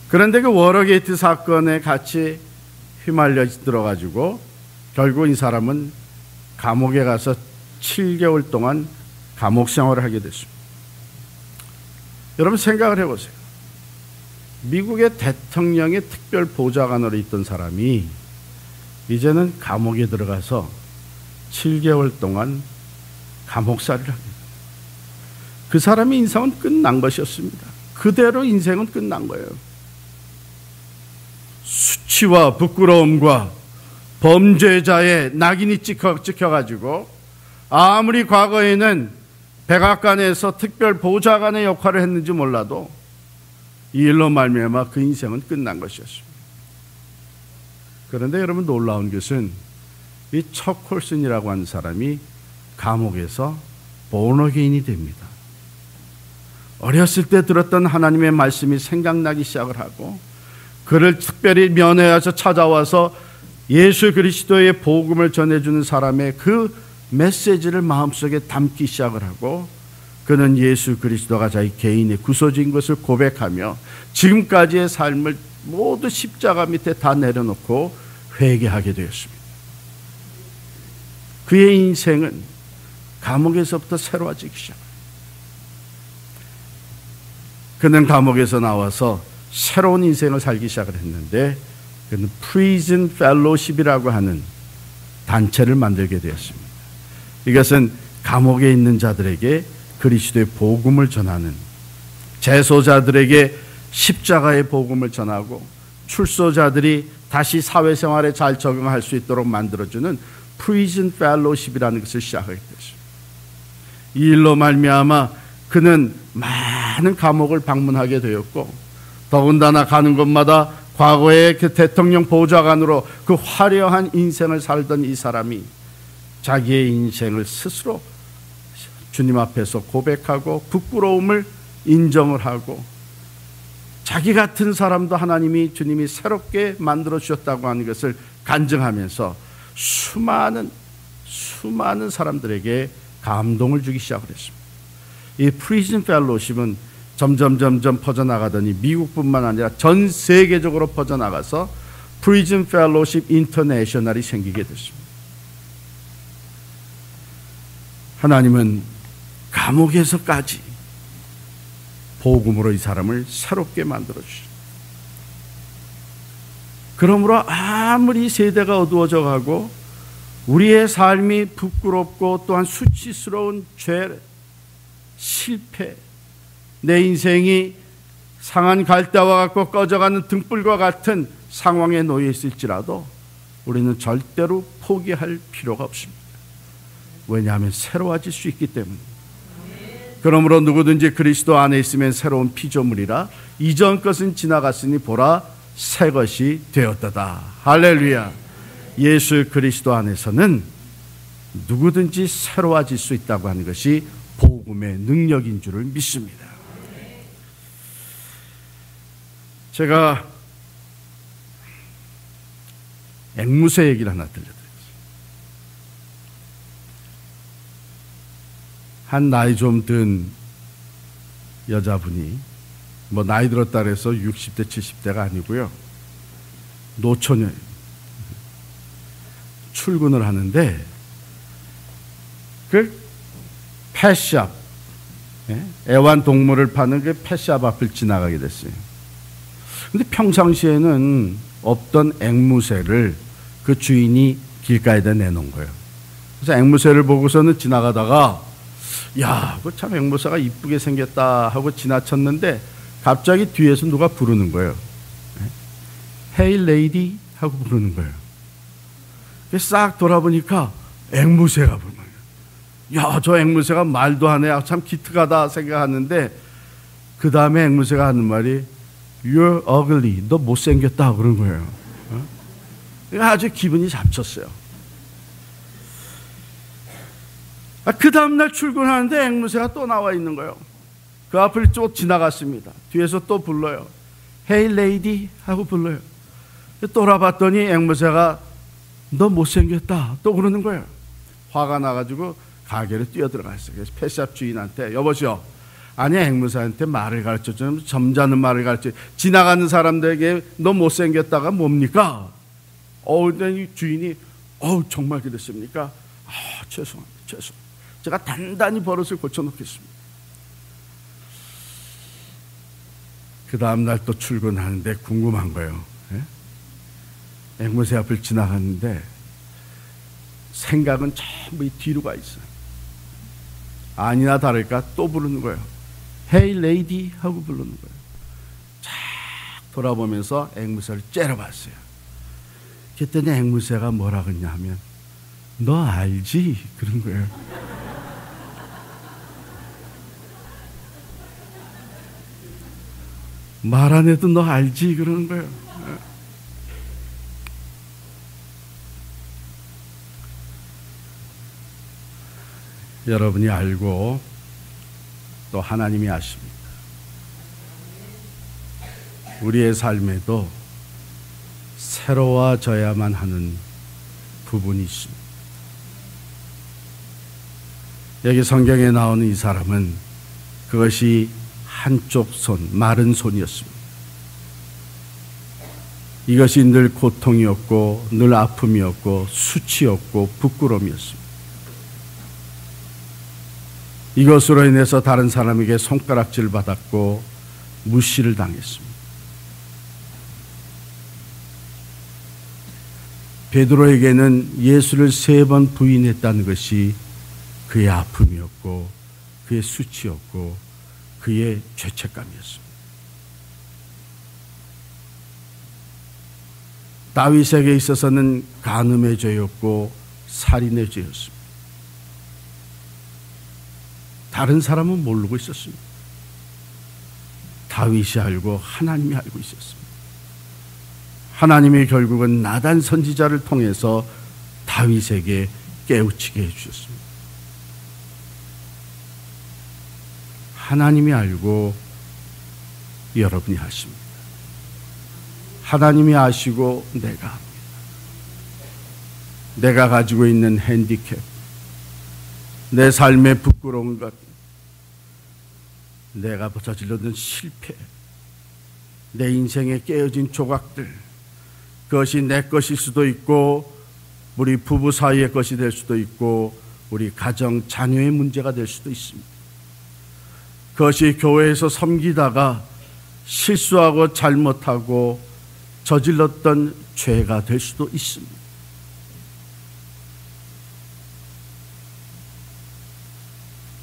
그런데 그 워터게이트 사건에 같이 휘말려 들어가지고 결국 이 사람은 감옥에 가서 7개월 동안 감옥 생활을 하게 됐습니다. 여러분 생각을 해보세요. 미국의 대통령의 특별 보좌관으로 있던 사람이 이제는 감옥에 들어가서 7개월 동안 감옥살이를 하게 됩니다. 그 사람의 인생은 끝난 것이었습니다. 그대로 인생은 끝난 거예요. 수치와 부끄러움과 범죄자의 낙인이 찍혀가지고 아무리 과거에는 백악관에서 특별 보좌관의 역할을 했는지 몰라도 이 일로 말미암아 그 인생은 끝난 것이었습니다. 그런데 여러분 놀라운 것은 이 척 콜슨이라고 하는 사람이 감옥에서 본어게인이 됩니다. 어렸을 때 들었던 하나님의 말씀이 생각나기 시작을 하고 그를 특별히 면회해서 찾아와서 예수 그리스도의 복음을 전해주는 사람의 그 메시지를 마음속에 담기 시작을 하고 그는 예수 그리스도가 자기 개인의 구소지인 것을 고백하며 지금까지의 삶을 모두 십자가 밑에 다 내려놓고 회개하게 되었습니다. 그의 인생은 감옥에서부터 새로워지기 시작합니다. 그는 감옥에서 나와서 새로운 인생을 살기 시작을 했는데 그는 Prison Fellowship이라고 하는 단체를 만들게 되었습니다. 이것은 감옥에 있는 자들에게 그리스도의 복음을 전하는, 재소자들에게 십자가의 복음을 전하고 출소자들이 다시 사회생활에 잘 적응할 수 있도록 만들어주는 Prison Fellowship이라는 것을 시작하게 됐습니다. 이 일로 말미암아 그는 많은 감옥을 방문하게 되었고 더군다나 가는 곳마다 과거의 그 대통령 보좌관으로 그 화려한 인생을 살던 이 사람이 자기의 인생을 스스로 주님 앞에서 고백하고 부끄러움을 인정을 하고 자기 같은 사람도 하나님이 주님이 새롭게 만들어 주셨다고 하는 것을 간증하면서 수많은 사람들에게 감동을 주기 시작을 했습니다. 이 프리즌 펠로십은 점점 퍼져나가더니 미국뿐만 아니라 전 세계적으로 퍼져나가서 프리즌 펠로십 인터내셔널이 생기게 됐습니다. 하나님은 감옥에서까지 복음으로 이 사람을 새롭게 만들어 주셨습니다. 그러므로 아무리 세대가 어두워져 가고 우리의 삶이 부끄럽고 또한 수치스러운 죄, 실패, 내 인생이 상한 갈대와 같고 꺼져가는 등불과 같은 상황에 놓여 있을지라도 우리는 절대로 포기할 필요가 없습니다. 왜냐하면 새로워질 수 있기 때문입니다. 그러므로 누구든지 그리스도 안에 있으면 새로운 피조물이라 이전 것은 지나갔으니 보라 새 것이 되었다다. 할렐루야. 예수 그리스도 안에서는 누구든지 새로워질 수 있다고 하는 것이 복음의 능력인 줄을 믿습니다. 제가 앵무새 얘기를 하나 들려드리겠습니다. 한 나이 좀 든 여자분이 뭐 나이 들었다 그래서 60대 70대가 아니고요. 노처녀 출근을 하는데 그 펫샵, 애완동물을 파는 그 펫샵 앞을 지나가게 됐어요. 근데 평상시에는 없던 앵무새를 그 주인이 길가에다 내놓은 거예요. 그래서 앵무새를 보고서는 지나가다가 야, 그 참 앵무새가 이쁘게 생겼다 하고 지나쳤는데 갑자기 뒤에서 누가 부르는 거예요. Hey lady 하고 부르는 거예요. 싹 돌아보니까 앵무새가 부르는 거예요. 야, 저 앵무새가 말도 하네. 참 기특하다 생각하는데 그 다음에 앵무새가 하는 말이 You're ugly. 너 못생겼다 그런 거예요. 아주 기분이 잡쳤어요. 그 다음날 출근하는데 앵무새가 또 나와 있는 거예요. 그 앞을 쭉 지나갔습니다. 뒤에서 또 불러요. Hey lady 하고 불러요. 돌아봤더니 앵무새가 너 못생겼다 또 그러는 거예요. 화가 나가지고 가게로 뛰어들어갔어요. 그래서 펫샵 주인한테 여보시오, 아니 앵무새한테 말을 가르쳐주면 점잖은 말을 가르쳐, 지나가는 사람들에게 너 못생겼다가 뭡니까? 이 주인이 정말 그랬습니까? 죄송합니다. 제가 단단히 버릇을 고쳐놓겠습니다. 그 다음날 또 출근하는데 궁금한 거예요. 앵무새 앞을 지나갔는데 생각은 전부 이 뒤로 가 있어요. 아니나 다를까 또 부르는 거예요. Hey lady 하고 부르는 거예요. 쫙 돌아보면서 앵무새를 째려봤어요. 그랬더니 앵무새가 뭐라 그러냐 하면 너 알지? 그런 거예요. 말 안 해도 너 알지? 그러는 거예요. 여러분이 알고 또 하나님이 아십니다. 우리의 삶에도 새로워져야만 하는 부분이 있습니다. 여기 성경에 나오는 이 사람은 그것이 한쪽 손, 마른 손이었습니다. 이것이 늘 고통이었고 늘 아픔이었고 수치였고 부끄러움이었습니다. 이것으로 인해서 다른 사람에게 손가락질을 받았고 무시를 당했습니다. 베드로에게는 예수를 3번 부인했다는 것이 그의 아픔이었고 그의 수치였고 그의 죄책감이었습니다. 다윗에게 있어서는 간음의 죄였고 살인의 죄였습니다. 다른 사람은 모르고 있었습니다. 다윗이 알고 하나님이 알고 있었습니다. 하나님이 결국은 나단 선지자를 통해서 다윗에게 깨우치게 해주셨습니다. 하나님이 알고 여러분이 아십니다. 하나님이 아시고 내가 합니다. 내가 가지고 있는 핸디캡, 내 삶의 부끄러운 것, 내가 저질렀던 실패, 내 인생에 깨어진 조각들, 그것이 내 것일 수도 있고 우리 부부 사이의 것이 될 수도 있고 우리 가정 자녀의 문제가 될 수도 있습니다. 그것이 교회에서 섬기다가 실수하고 잘못하고 저질렀던 죄가 될 수도 있습니다.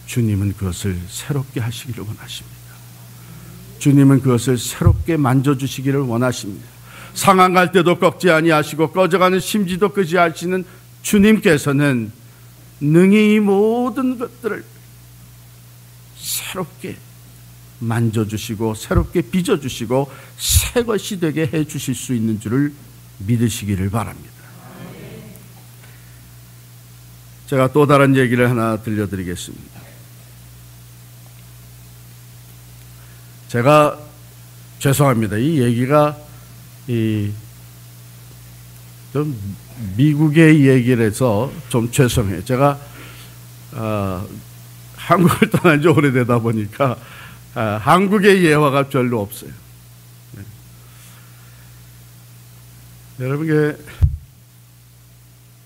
주님은 그것을 새롭게 하시기를 원하십니다. 주님은 그것을 새롭게 만져주시기를 원하십니다. 상한 갈 때도 꺾지 아니하시고 꺼져가는 심지도 끄지 하시는 주님께서는 능히 이 모든 것들을 새롭게 만져주시고 새롭게 빚어주시고 새 것이 되게 해주실 수 있는 줄을 믿으시기를 바랍니다. 제가 또 다른 얘기를 하나 들려드리겠습니다. 제가 죄송합니다. 이 얘기가 좀 미국의 얘기를 해서 좀 죄송해요. 제가 한국을 떠난 지 오래되다 보니까 한국의 예화가 별로 없어요. 네. 여러분,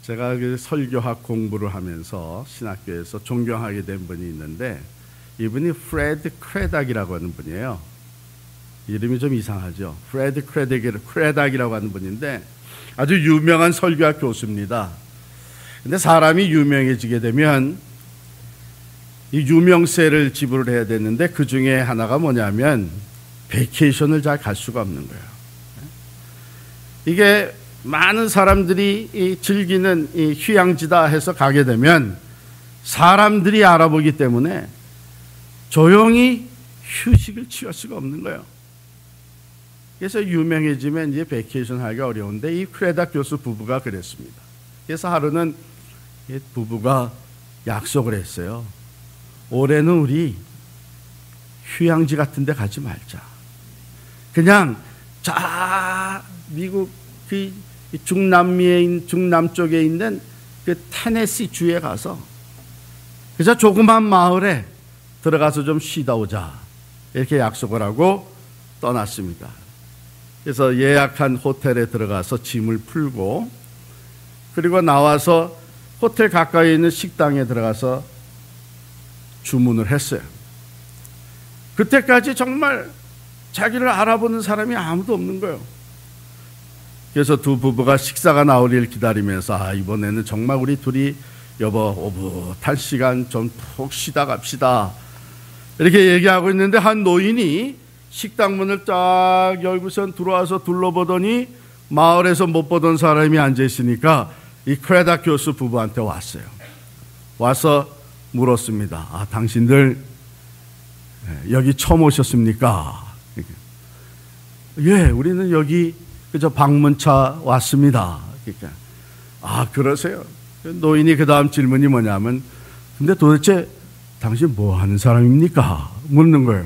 제가 설교학 공부를 하면서 신학교에서 존경하게 된 분이 있는데 이분이 프레드 크레닥이라고 하는 분이에요. 이름이 좀 이상하죠. 프레드 크레닥이라고 하는 분인데 아주 유명한 설교학 교수입니다. 근데 사람이 유명해지게 되면 이 유명세를 지불을 해야 되는데 그 중에 하나가 뭐냐면 베이케이션을 잘 갈 수가 없는 거예요. 이게 많은 사람들이 즐기는 이 휴양지다 해서 가게 되면 사람들이 알아보기 때문에 조용히 휴식을 취할 수가 없는 거예요. 그래서 유명해지면 이제 베이케이션 하기가 어려운데 이 크레다 교수 부부가 그랬습니다. 그래서 하루는 부부가 약속을 했어요. 올해는 우리 휴양지 같은 데 가지 말자. 그냥 미국 그 중남쪽에 있는 그 테네시 주에 가서 그래서 조그만 마을에 들어가서 좀 쉬다 오자. 이렇게 약속을 하고 떠났습니다. 그래서 예약한 호텔에 들어가서 짐을 풀고 그리고 나와서 호텔 가까이 있는 식당에 들어가서 주문을 했어요. 그때까지 정말 자기를 알아보는 사람이 아무도 없는 거예요. 그래서 두 부부가 식사가 나오길 기다리면서 이번에는 정말 우리 둘이 여보 오붓한 시간 좀 푹 쉬다 갑시다. 이렇게 얘기하고 있는데 한 노인이 식당 문을 딱 열고선 들어와서 둘러보더니 마을에서 못 보던 사람이 앉아있으니까 이 크레다 교수 부부한테 왔어요. 와서 물었습니다. 당신들 여기 처음 오셨습니까? 예, 우리는 여기 그저 방문차 왔습니다. 그러니까 그러세요. 노인이 그 다음 질문이 뭐냐면 근데 도대체 당신 뭐 하는 사람입니까? 묻는 거예요.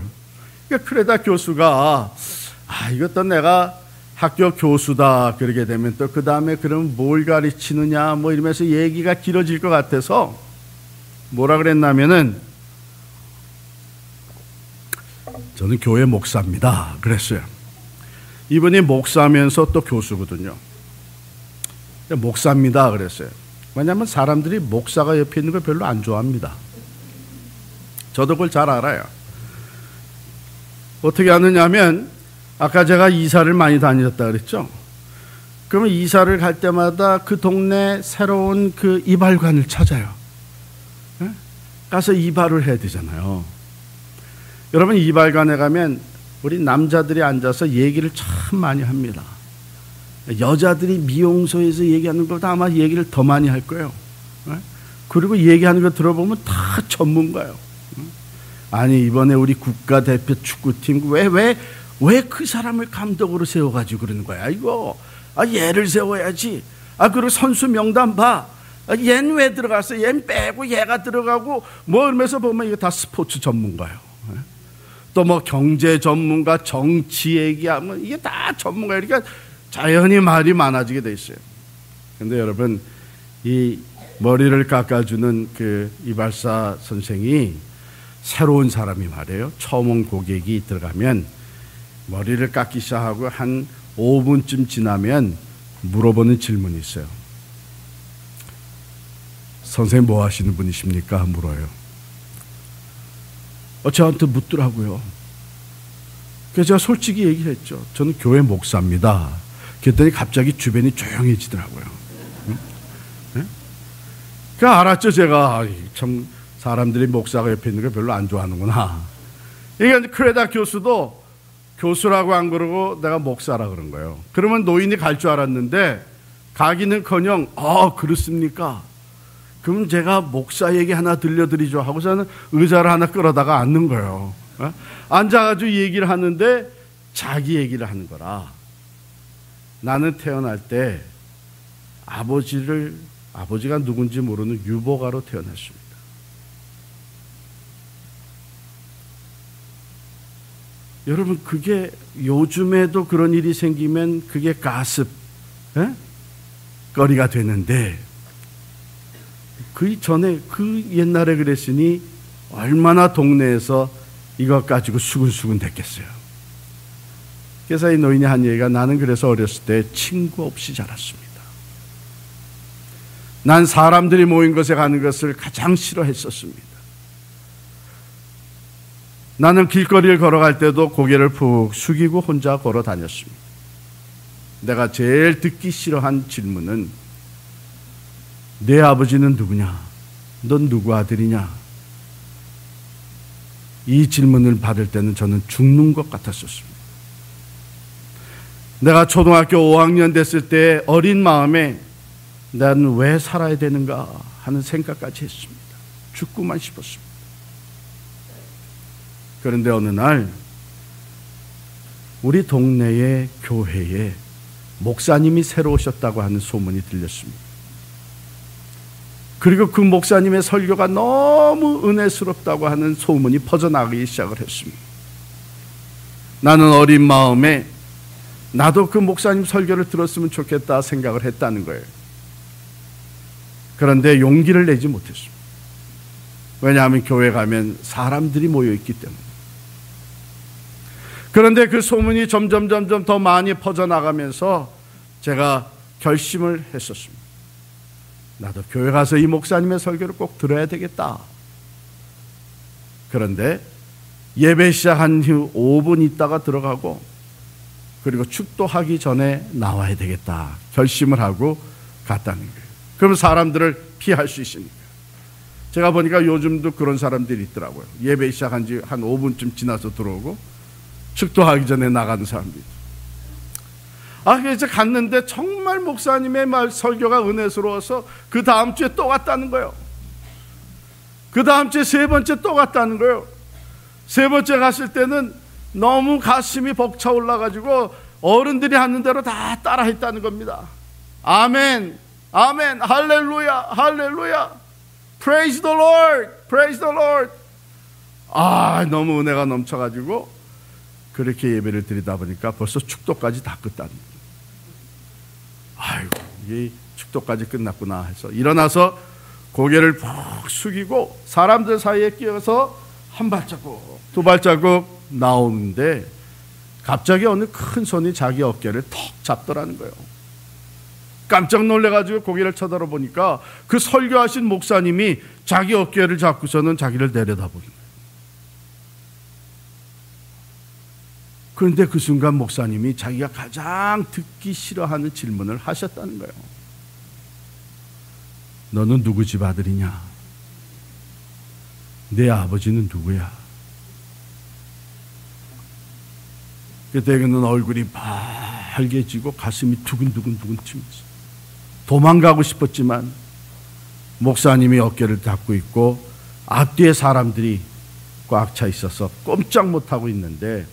그러니까 크레다 교수가 이것도 내가 학교 교수다 그러게 되면 또 그 다음에 그럼 뭘 가르치느냐 뭐 이러면서 얘기가 길어질 것 같아서 뭐라 그랬냐면은 저는 교회 목사입니다. 그랬어요. 이분이 목사면서 또 교수거든요. 목사입니다. 그랬어요. 왜냐하면 사람들이 목사가 옆에 있는 걸 별로 안 좋아합니다. 저도 그걸 잘 알아요. 어떻게 아느냐면 아까 제가 이사를 많이 다녔다 그랬죠. 그러면 이사를 갈 때마다 그 동네 새로운 그 이발관을 찾아요. 가서 이발을 해야 되잖아요. 여러분 이발관에 가면 우리 남자들이 앉아서 얘기를 참 많이 합니다. 여자들이 미용소에서 얘기하는 것보다 아마 얘기를 더 많이 할 거예요. 그리고 얘기하는 거 들어보면 다 전문가예요. 아니 이번에 우리 국가대표 축구팀 왜 그 사람을 감독으로 세워가지고 그러는 거야 이거. 얘를 세워야지. 그리고 선수 명단 봐. 얘는 왜 들어갔어? 얘는 빼고 얘가 들어가고 뭐 이러면서 보면 이거 다 스포츠 전문가예요. 또 뭐 경제 전문가, 정치 얘기하면 이게 다 전문가예요. 그러니까 자연히 말이 많아지게 돼 있어요. 근데 여러분 이 머리를 깎아주는 그 이발사 선생이 새로운 사람이 말이에요. 처음 온 고객이 들어가면 머리를 깎기 시작하고 한 5분쯤 지나면 물어보는 질문이 있어요. 선생님 뭐 하시는 분이십니까? 물어요. 저한테 묻더라고요. 그래서 제가 솔직히 얘기를 했죠. 저는 교회 목사입니다. 그랬더니 갑자기 주변이 조용해지더라고요. 그 알았죠. 제가 참 사람들이 목사가 옆에 있는 걸 별로 안 좋아하는구나. 그러니까 크레다 교수도 교수라고 안 그러고 내가 목사라 그런 거예요. 그러면 노인이 갈 줄 알았는데 가기는커녕 그렇습니까? 그럼 제가 목사 얘기 하나 들려드리죠 하고서는 의자를 하나 끌어다가 앉는 거예요. 앉아가지고 얘기를 하는데 자기 얘기를 하는 거라. 나는 태어날 때 아버지가 누군지 모르는 유보가로 태어났습니다. 여러분 그게 요즘에도 그런 일이 생기면 그게 가습 거리가 되는데 그 전에 그 옛날에 그랬으니 얼마나 동네에서 이것 가지고 수근수근 됐겠어요. 그래서 이 노인이 한 얘기가 나는 그래서 어렸을 때 친구 없이 자랐습니다. 난 사람들이 모인 곳에 가는 것을 가장 싫어했었습니다. 나는 길거리를 걸어갈 때도 고개를 푹 숙이고 혼자 걸어 다녔습니다. 내가 제일 듣기 싫어한 질문은 내 아버지는 누구냐? 넌 누구 아들이냐? 이 질문을 받을 때는 저는 죽는 것 같았었습니다. 내가 초등학교 5학년 됐을 때 어린 마음에 나는 왜 살아야 되는가 하는 생각까지 했습니다. 죽고만 싶었습니다. 그런데 어느 날 우리 동네의 교회에 목사님이 새로 오셨다고 하는 소문이 들렸습니다. 그리고 그 목사님의 설교가 너무 은혜스럽다고 하는 소문이 퍼져나가기 시작을 했습니다. 나는 어린 마음에 나도 그 목사님 설교를 들었으면 좋겠다 생각을 했다는 거예요. 그런데 용기를 내지 못했습니다. 왜냐하면 교회 가면 사람들이 모여있기 때문에. 그런데 그 소문이 점점 더 많이 퍼져나가면서 제가 결심을 했었습니다. 나도 교회 가서 이 목사님의 설교를 꼭 들어야 되겠다. 그런데 예배 시작한 후 5분 있다가 들어가고 그리고 축도하기 전에 나와야 되겠다 결심을 하고 갔다는 거예요. 그러면 사람들을 피할 수 있으니까. 제가 보니까 요즘도 그런 사람들이 있더라고요. 예배 시작한 지 한 5분쯤 지나서 들어오고 축도하기 전에 나가는 사람들이. 그래서 갔는데 정말 목사님의 설교가 은혜스러워서 그 다음 주에 또 갔다는 거예요. 그 다음 주에 세 번째 또 갔다는 거예요. 세 번째 갔을 때는 너무 가슴이 벅차 올라가지고 어른들이 하는 대로 다 따라 했다는 겁니다. 아멘, 아멘, 할렐루야, 할렐루야, praise the Lord, praise the Lord. 너무 은혜가 넘쳐가지고 그렇게 예배를 드리다 보니까 벌써 축도까지 다 끝났는 거예요. 이게 축도까지 끝났구나 해서 일어나서 고개를 푹 숙이고 사람들 사이에 끼어서 한 발자국, 두 발자국 나오는데 갑자기 어느 큰 손이 자기 어깨를 턱 잡더라는 거예요. 깜짝 놀래가지고 고개를 쳐다보니까 그 설교하신 목사님이 자기 어깨를 잡고서는 자기를 내려다보는 거예요. 그런데 그 순간 목사님이 자기가 가장 듣기 싫어하는 질문을 하셨다는 거예요. 너는 누구 집 아들이냐? 내 아버지는 누구야? 그때 그는 얼굴이 빨개지고 가슴이 두근두근 튀면서 도망가고 싶었지만 목사님이 어깨를 잡고 있고 앞뒤에 사람들이 꽉 차 있어서 꼼짝 못하고 있는데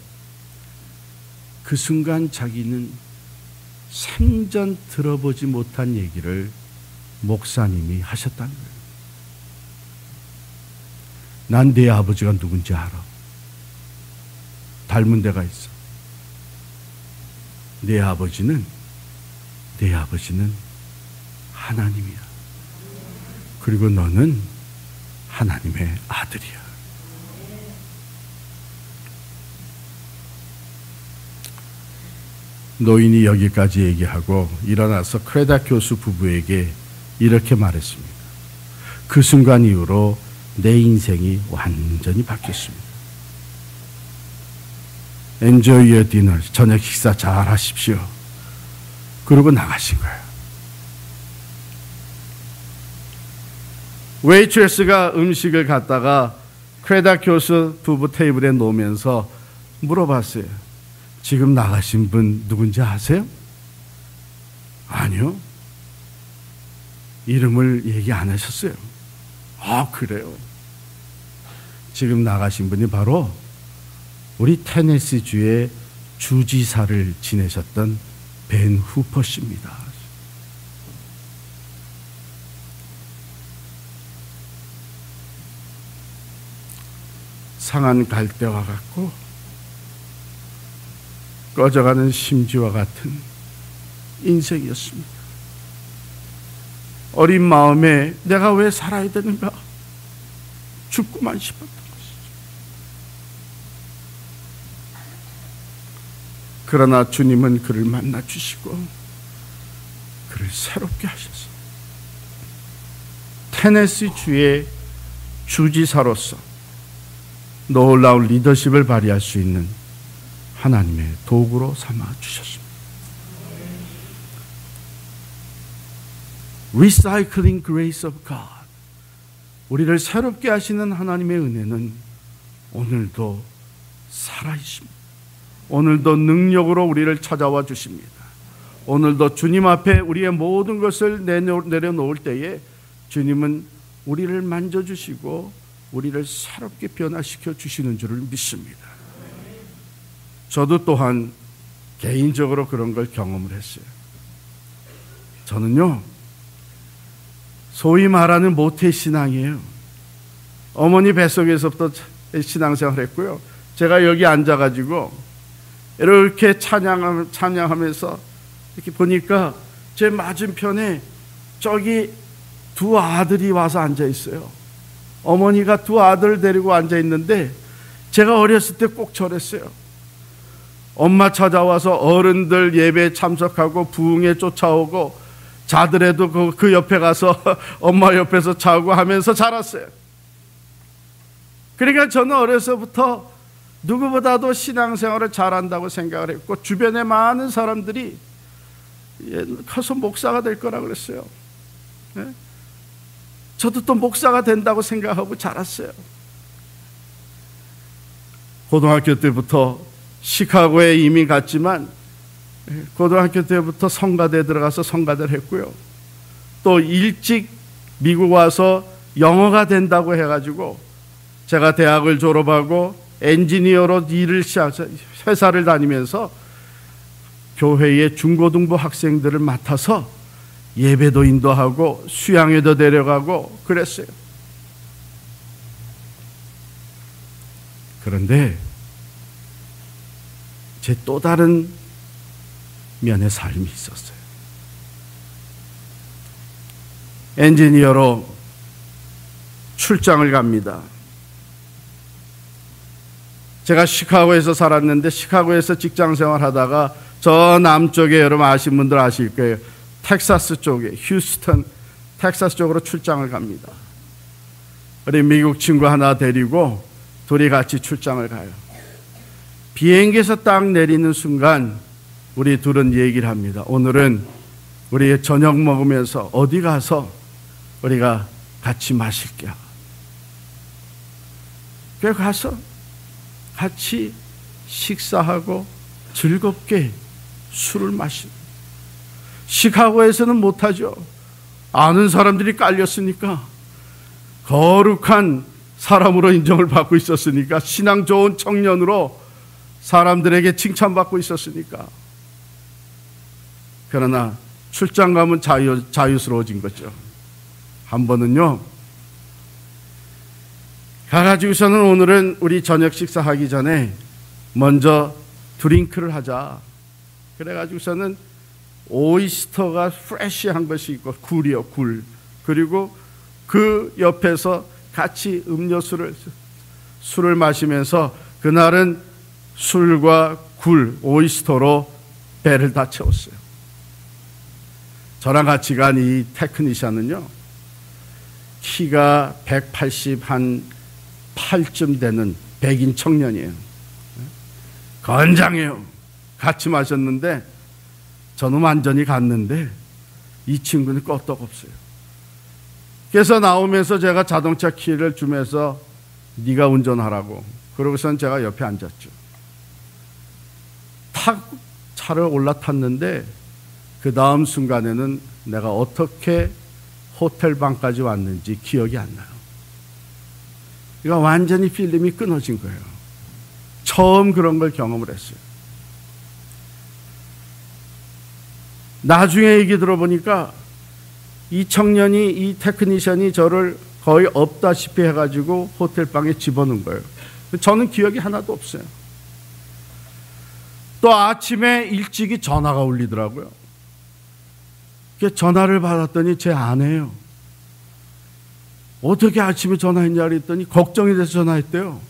그 순간 자기는 생전 들어보지 못한 얘기를 목사님이 하셨다는 거예요. 난 네 아버지가 누군지 알아. 닮은 데가 있어. 네 아버지는 하나님이야. 그리고 너는 하나님의 아들이야. 노인이 여기까지 얘기하고 일어나서 크레다 교수 부부에게 이렇게 말했습니다. 그 순간 이후로 내 인생이 완전히 바뀌었습니다. Enjoy your dinner. 저녁 식사 잘 하십시오. 그러고 나가신 거예요. 웨이트레스가 음식을 갖다가 크레다 교수 부부 테이블에 놓으면서 물어봤어요. 지금 나가신 분 누군지 아세요? 아니요. 이름을 얘기 안 하셨어요. 그래요. 지금 나가신 분이 바로 우리 테네시주의 주지사를 지내셨던 벤 후퍼 씨입니다. 상한 갈대와 같고 꺼져가는 심지와 같은 인생이었습니다. 어린 마음에 내가 왜 살아야 되는가? 죽고만 싶었던 것이죠. 그러나 주님은 그를 만나 주시고 그를 새롭게 하셔서 테네시 주의 주지사로서 놀라운 리더십을 발휘할 수 있는 하나님의 도구로 삼아 주셨습니다. Recycling grace of God. 우리를 새롭게 하시는 하나님의 은혜는 오늘도 살아있습니다. 오늘도 능력으로 우리를 찾아와 주십니다. 오늘도 주님 앞에 우리의 모든 것을 내려놓을 때에 주님은 우리를 만져주시고 우리를 새롭게 변화시켜 주시는 줄을 믿습니다. 저도 또한 개인적으로 그런 걸 경험을 했어요. 저는요, 소위 말하는 모태신앙이에요. 어머니 뱃속에서부터 신앙생활을 했고요. 제가 여기 앉아가지고 이렇게 찬양하면서 이렇게 보니까 제 맞은편에 저기 두 아들이 와서 앉아 있어요. 어머니가 두 아들을 데리고 앉아 있는데 제가 어렸을 때 꼭 저랬어요. 엄마 찾아와서 어른들 예배에 참석하고 부흥에 쫓아오고 자더라도 그 옆에 가서 엄마 옆에서 자고 하면서 자랐어요. 그러니까 저는 어려서부터 누구보다도 신앙생활을 잘한다고 생각을 했고 주변에 많은 사람들이 커서 목사가 될 거라고 그랬어요. 저도 또 목사가 된다고 생각하고 자랐어요. 고등학교 때부터 시카고에 이민 갔지만 고등학교 때부터 성가대에 들어가서 성가대를 했고요. 또 일찍 미국 와서 영어가 된다고 해가지고 제가 대학을 졸업하고 엔지니어로 일을 시작해서 회사를 다니면서 교회의 중고등부 학생들을 맡아서 예배도 인도하고 수양회도 데려가고 그랬어요. 그런데 제 또 다른 면의 삶이 있었어요. 엔지니어로 출장을 갑니다. 제가 시카고에서 살았는데 시카고에서 직장 생활하다가 저 남쪽에 여러분 아시는 분들 아실 거예요. 텍사스 쪽에 휴스턴 텍사스 쪽으로 출장을 갑니다. 우리 미국 친구 하나 데리고 둘이 같이 출장을 가요. 비행기에서 딱 내리는 순간 우리 둘은 얘기를 합니다. 오늘은 우리 저녁 먹으면서 어디 가서 우리가 같이 마실게요. 그래서 가서 같이 식사하고 즐겁게 술을 마십니다. 시카고에서는 못하죠. 아는 사람들이 깔렸으니까, 거룩한 사람으로 인정을 받고 있었으니까, 신앙 좋은 청년으로 사람들에게 칭찬받고 있었으니까. 그러나 출장 가면 자유스러워진 거죠. 한 번은요, 가가지고서는 오늘은 우리 저녁 식사하기 전에 먼저 드링크를 하자. 그래가지고서는 오이스터가 프레시한 것이 있고, 굴이요, 굴. 그리고 그 옆에서 같이 술을 마시면서 그날은 술과 굴, 오이스터로 배를 다 채웠어요. 저랑 같이 간 이 테크니션은요, 키가 180 한 8쯤 되는 백인 청년이에요. 건장해요. 같이 마셨는데 저는 완전히 갔는데 이 친구는 끄떡없어요. 그래서 나오면서 제가 자동차 키를 주면서 네가 운전하라고, 그러고선 제가 옆에 앉았죠. 탁 차를 올라탔는데 그 다음 순간에는 내가 어떻게 호텔 방까지 왔는지 기억이 안 나요. 그러니까 완전히 필름이 끊어진 거예요. 처음 그런 걸 경험을 했어요. 나중에 얘기 들어보니까 이 청년이, 이 테크니션이 저를 거의 없다시피 해가지고 호텔방에 집어넣은 거예요. 저는 기억이 하나도 없어요. 또 아침에 일찍이 전화가 울리더라고요. 전화를 받았더니 제 아내예요. 어떻게 아침에 전화했냐 그랬더니 걱정이 돼서 전화했대요.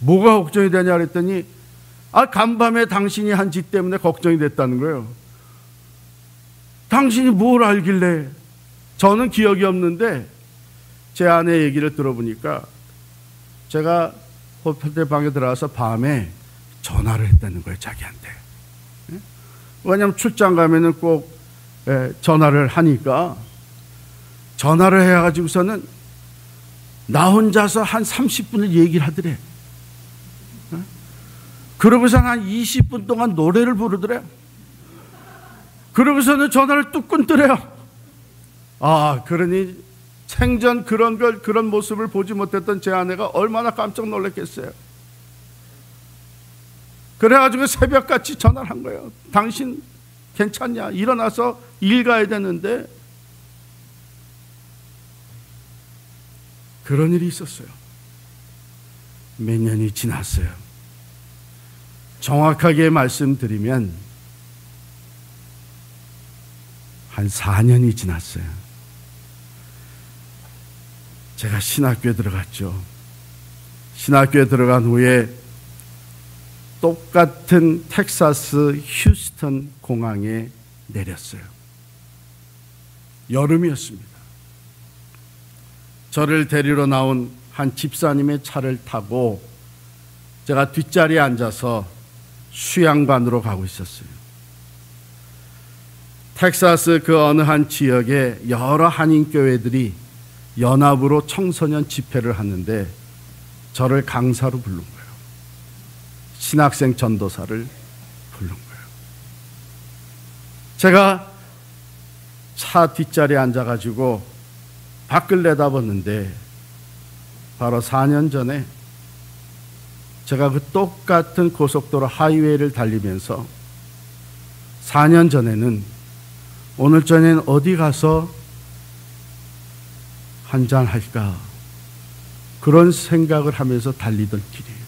뭐가 걱정이 되냐 그랬더니 간밤에 당신이 한 짓 때문에 걱정이 됐다는 거예요. 당신이 뭘 알길래. 저는 기억이 없는데 제 아내 얘기를 들어보니까 제가 호텔 방에 들어가서 밤에 전화를 했다는 거예요, 자기한테. 왜냐하면 출장 가면은 꼭 전화를 하니까 전화를 해가지고서는 나 혼자서 한 30분을 얘기를 하더래. 그러고서 한 20분 동안 노래를 부르더래. 그러고서는 전화를 뚝 끊더래요. 그러니 생전 그런 모습을 보지 못했던 제 아내가 얼마나 깜짝 놀랐겠어요. 그래가지고 새벽같이 전화를 한 거예요. 당신 괜찮냐? 일어나서 일 가야 되는데. 그런 일이 있었어요. 몇 년이 지났어요. 정확하게 말씀드리면 한 4년이 지났어요. 제가 신학교에 들어갔죠. 신학교에 들어간 후에 똑같은 텍사스 휴스턴 공항에 내렸어요. 여름이었습니다. 저를 데리러 나온 한 집사님의 차를 타고 제가 뒷자리에 앉아서 수양관으로 가고 있었어요. 텍사스 그 어느 한 지역에 여러 한인교회들이 연합으로 청소년 집회를 하는데 저를 강사로 부른 거예요. 신학생 전도사를 부른 거예요. 제가 차 뒷자리에 앉아가지고 밖을 내다봤는데 바로 4년 전에 제가 그 똑같은 고속도로 하이웨이를 달리면서 4년 전에는 오늘 저녁엔 어디 가서 한잔 할까 그런 생각을 하면서 달리던 길이에요.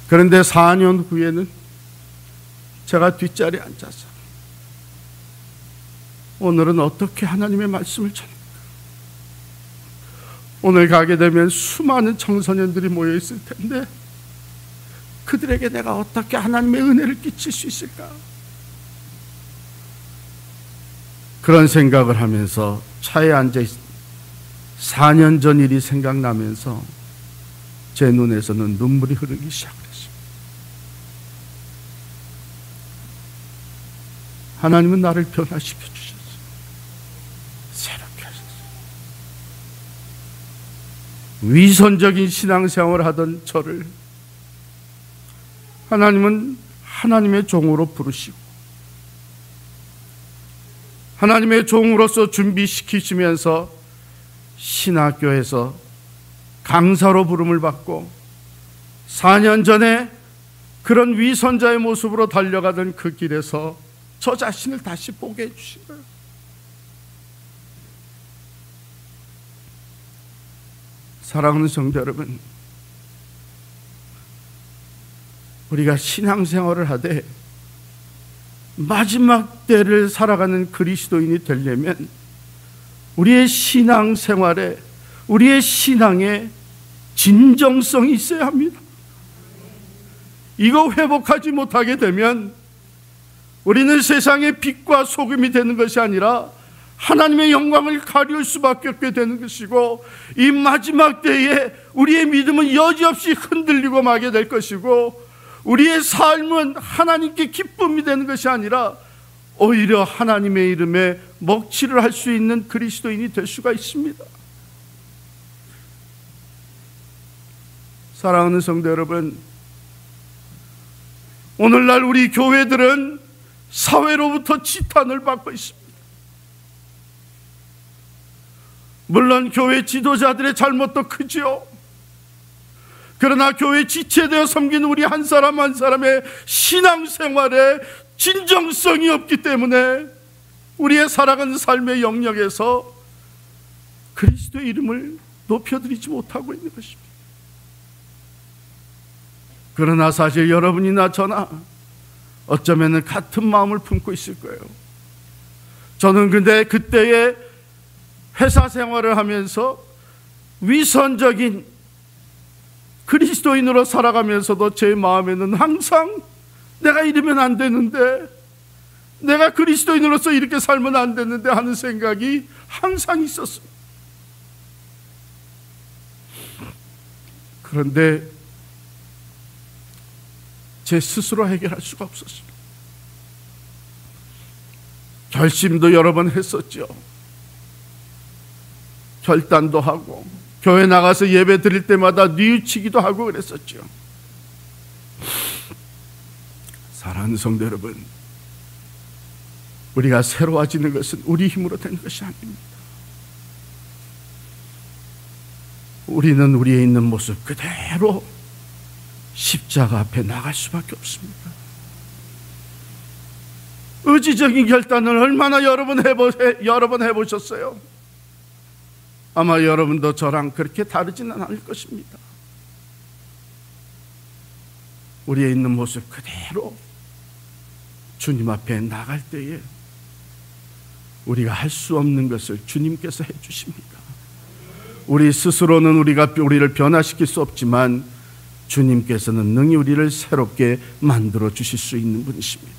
그런데 4년 후에는 제가 뒷자리에 앉아서 오늘은 어떻게 하나님의 말씀을 전할까? 오늘 가게 되면 수많은 청소년들이 모여 있을 텐데 그들에게 내가 어떻게 하나님의 은혜를 끼칠 수 있을까? 그런 생각을 하면서 차에 앉아 4년 전 일이 생각나면서 제 눈에서는 눈물이 흐르기 시작했습니다. 하나님은 나를 변화시켜 주셨어요. 새롭게 하셨어요. 위선적인 신앙생활을 하던 저를 하나님은 하나님의 종으로 부르시고 하나님의 종으로서 준비시키시면서 신학교에서 강사로 부름을 받고 4년 전에 그런 위선자의 모습으로 달려가던 그 길에서 저 자신을 다시 보게 해주신 거예요. 사랑하는 성도 여러분, 우리가 신앙생활을 하되 마지막 때를 살아가는 그리스도인이 되려면 우리의 신앙생활에 우리의 신앙에 진정성이 있어야 합니다. 이거 회복하지 못하게 되면 우리는 세상의 빛과 소금이 되는 것이 아니라 하나님의 영광을 가리울 수밖에 없게 되는 것이고 이 마지막 때에 우리의 믿음은 여지없이 흔들리고 마게 될 것이고 우리의 삶은 하나님께 기쁨이 되는 것이 아니라 오히려 하나님의 이름에 먹칠을 할 수 있는 그리스도인이 될 수가 있습니다. 사랑하는 성도 여러분, 오늘날 우리 교회들은 사회로부터 지탄을 받고 있습니다. 물론 교회 지도자들의 잘못도 크지요. 그러나 교회 지체되어 섬기는 우리 한 사람 한 사람의 신앙생활에 진정성이 없기 때문에 우리의 살아가는 삶의 영역에서 그리스도의 이름을 높여드리지 못하고 있는 것입니다. 그러나 사실 여러분이나 저나 어쩌면 같은 마음을 품고 있을 거예요. 저는 근데 그때의 회사 생활을 하면서 위선적인 그리스도인으로 살아가면서도 제 마음에는 항상 내가 이러면 안 되는데, 내가 그리스도인으로서 이렇게 살면 안 되는데 하는 생각이 항상 있었습니다. 그런데 제 스스로 해결할 수가 없었습니다. 결심도 여러 번 했었죠. 결단도 하고 교회 나가서 예배 드릴 때마다 뉘우치기도 하고 그랬었죠. 사랑하는 성도 여러분, 우리가 새로워지는 것은 우리 힘으로 된 것이 아닙니다. 우리는 우리의 있는 모습 그대로 십자가 앞에 나갈 수밖에 없습니다. 의지적인 결단을 얼마나 여러 번 해보셨어요? 아마 여러분도 저랑 그렇게 다르지는 않을 것입니다. 우리의 있는 모습 그대로 주님 앞에 나갈 때에 우리가 할 수 없는 것을 주님께서 해주십니다. 우리 스스로는 우리를 변화시킬 수 없지만 주님께서는 능히 우리를 새롭게 만들어 주실 수 있는 분이십니다.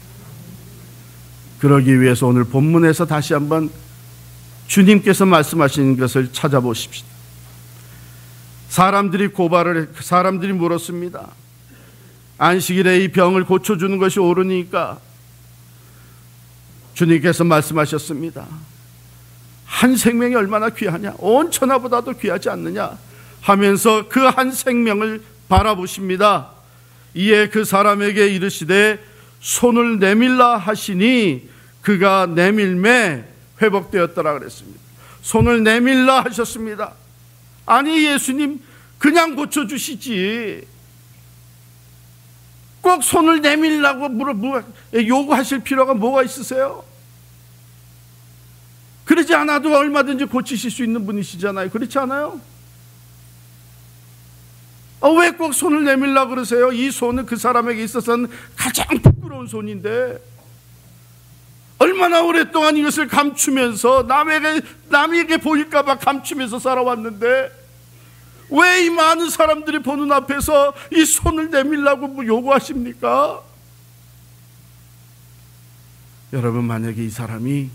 그러기 위해서 오늘 본문에서 다시 한번 주님께서 말씀하시는 것을 찾아보십시오. 사람들이 물었습니다. 안식일에 이 병을 고쳐주는 것이 옳으니까? 주님께서 말씀하셨습니다. 한 생명이 얼마나 귀하냐? 온 천하보다도 귀하지 않느냐? 하면서 그 한 생명을 바라보십니다. 이에 그 사람에게 이르시되 손을 내밀라 하시니 그가 내밀매 회복되었더라 그랬습니다. 손을 내밀라 하셨습니다. 아니 예수님 그냥 고쳐주시지 꼭 손을 내밀라고 요구하실 필요가 뭐가 있으세요? 그러지 않아도 얼마든지 고치실 수 있는 분이시잖아요. 그렇지 않아요? 왜 꼭 손을 내밀라고 그러세요? 이 손은 그 사람에게 있어서는 가장 부끄러운 손인데 얼마나 오랫동안 이것을 감추면서 남에게 보일까봐 감추면서 살아왔는데 왜 이 많은 사람들이 보는 앞에서 이 손을 내밀라고 요구하십니까? 여러분, 만약에 이 사람이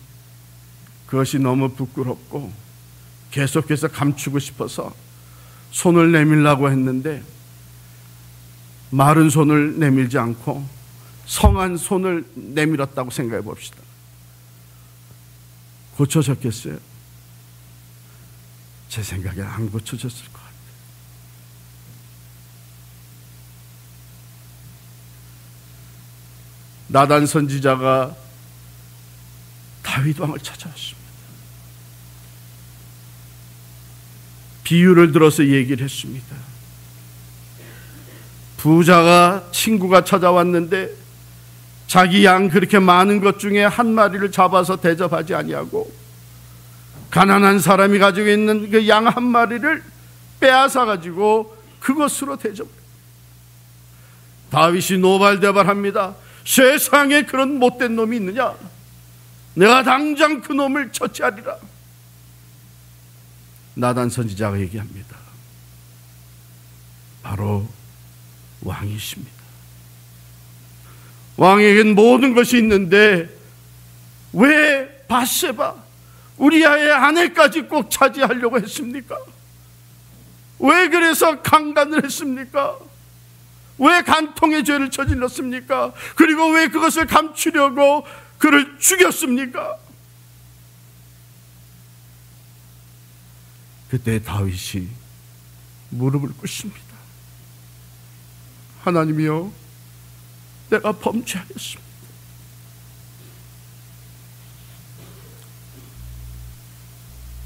그것이 너무 부끄럽고 계속해서 감추고 싶어서 손을 내밀라고 했는데 마른 손을 내밀지 않고 성한 손을 내밀었다고 생각해 봅시다. 고쳐졌겠어요? 제 생각엔 안 고쳐졌을 것 같아요. 나단 선지자가 다윗 왕을 찾아왔습니다. 비유를 들어서 얘기를 했습니다. 부자가 친구가 찾아왔는데 자기 양 그렇게 많은 것 중에 한 마리를 잡아서 대접하지 아니하고 가난한 사람이 가지고 있는 그 양 한 마리를 빼앗아 가지고 그것으로 대접을. 다윗이 노발대발합니다. 세상에 그런 못된 놈이 있느냐? 내가 당장 그 놈을 처치하리라. 나단 선지자가 얘기합니다. 바로 왕이십니다. 왕에겐 모든 것이 있는데 왜 밧세바 우리아의 아내까지 꼭 차지하려고 했습니까? 왜 그래서 강간을 했습니까? 왜 간통의 죄를 저질렀습니까? 그리고 왜 그것을 감추려고 그를 죽였습니까? 그때 다윗이 무릎을 꿇습니다. 하나님이여, 내가 범죄하였습니다.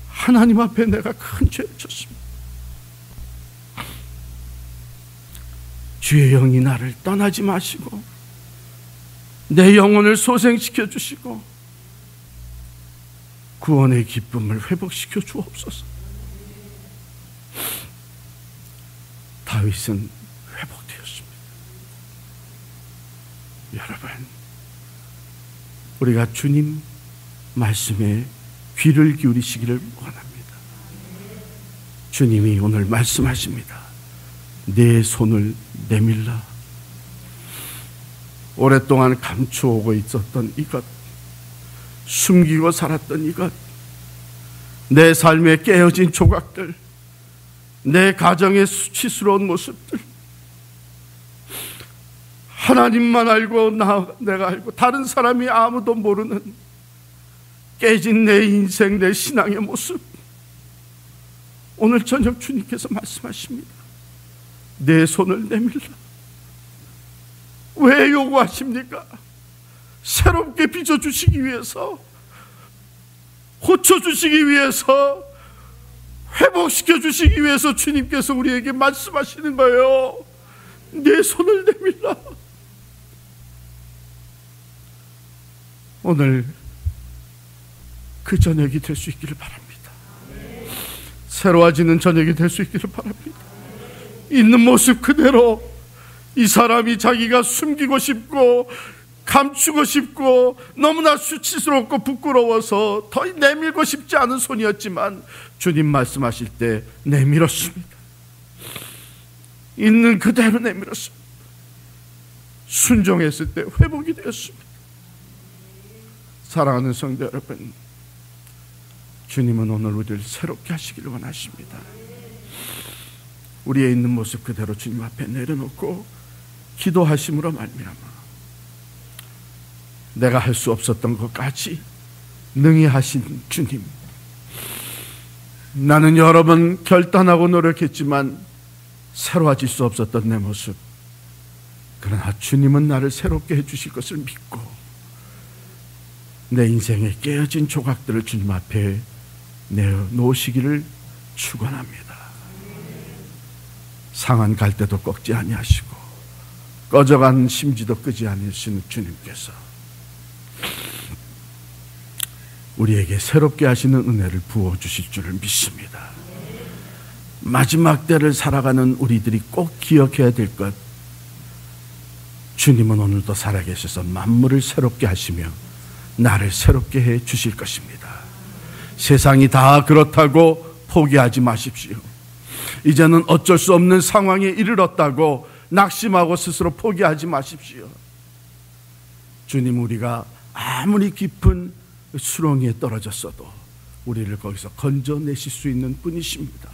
하나님 앞에 내가 큰 죄를 졌습니다. 주의 영이 나를 떠나지 마시고 내 영혼을 소생시켜 주시고 구원의 기쁨을 회복시켜 주옵소서. 다윗은 회복되었습니다. 여러분, 우리가 주님 말씀에 귀를 기울이시기를 원합니다. 주님이 오늘 말씀하십니다. 내 손을 내밀라. 오랫동안 감추어오고 있었던 이것, 숨기고 살았던 이것, 내 삶에 깨어진 조각들, 내 가정의 수치스러운 모습들, 하나님만 알고 내가 알고 다른 사람이 아무도 모르는 깨진 내 인생, 내 신앙의 모습, 오늘 저녁 주님께서 말씀하십니다. 내 손을 내밀라. 왜 요구하십니까? 새롭게 빚어주시기 위해서, 고쳐주시기 위해서, 회복시켜 주시기 위해서 주님께서 우리에게 말씀하시는 거예요. 내 손을 내밀라. 오늘 그 저녁이 될 수 있기를 바랍니다. 새로워지는 저녁이 될 수 있기를 바랍니다. 있는 모습 그대로, 이 사람이 자기가 숨기고 싶고 감추고 싶고 너무나 수치스럽고 부끄러워서 더 내밀고 싶지 않은 손이었지만 주님 말씀하실 때 내밀었습니다. 있는 그대로 내밀었습니다. 순종했을 때 회복이 되었습니다. 사랑하는 성도 여러분, 주님은 오늘 우리를 새롭게 하시기를 원하십니다. 우리의 있는 모습 그대로 주님 앞에 내려놓고 기도하심으로 말미암아 내가 할 수 없었던 것까지 능히 하신 주님, 나는 여러 번 결단하고 노력했지만 새로워질 수 없었던 내 모습, 그러나 주님은 나를 새롭게 해주실 것을 믿고 내 인생의 깨어진 조각들을 주님 앞에 내어놓으시기를 축원합니다. 상한 갈대도 꺾지 아니하시고 꺼져간 심지도 끄지 않으시는 주님께서 우리에게 새롭게 하시는 은혜를 부어주실 줄을 믿습니다. 마지막 때를 살아가는 우리들이 꼭 기억해야 될 것, 주님은 오늘도 살아계셔서 만물을 새롭게 하시며 나를 새롭게 해 주실 것입니다. 세상이 다 그렇다고 포기하지 마십시오. 이제는 어쩔 수 없는 상황에 이르렀다고 낙심하고 스스로 포기하지 마십시오. 주님, 우리가 아무리 깊은 수렁에 떨어졌어도 우리를 거기서 건져내실 수 있는 분이십니다.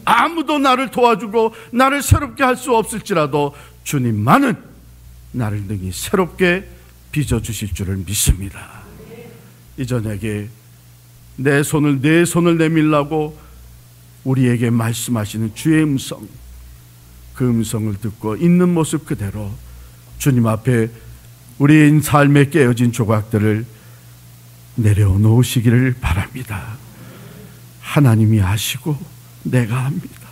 아무도 나를 도와주고 나를 새롭게 할 수 없을지라도 주님만은 나를 능히 새롭게 빚어주실 줄을 믿습니다. 이 저녁에 내 손을 내밀라고 우리에게 말씀하시는 주의 음성, 그 음성을 듣고 있는 모습 그대로 주님 앞에 우리의 삶에 깨어진 조각들을 내려놓으시기를 바랍니다. 하나님이 하시고 내가 합니다.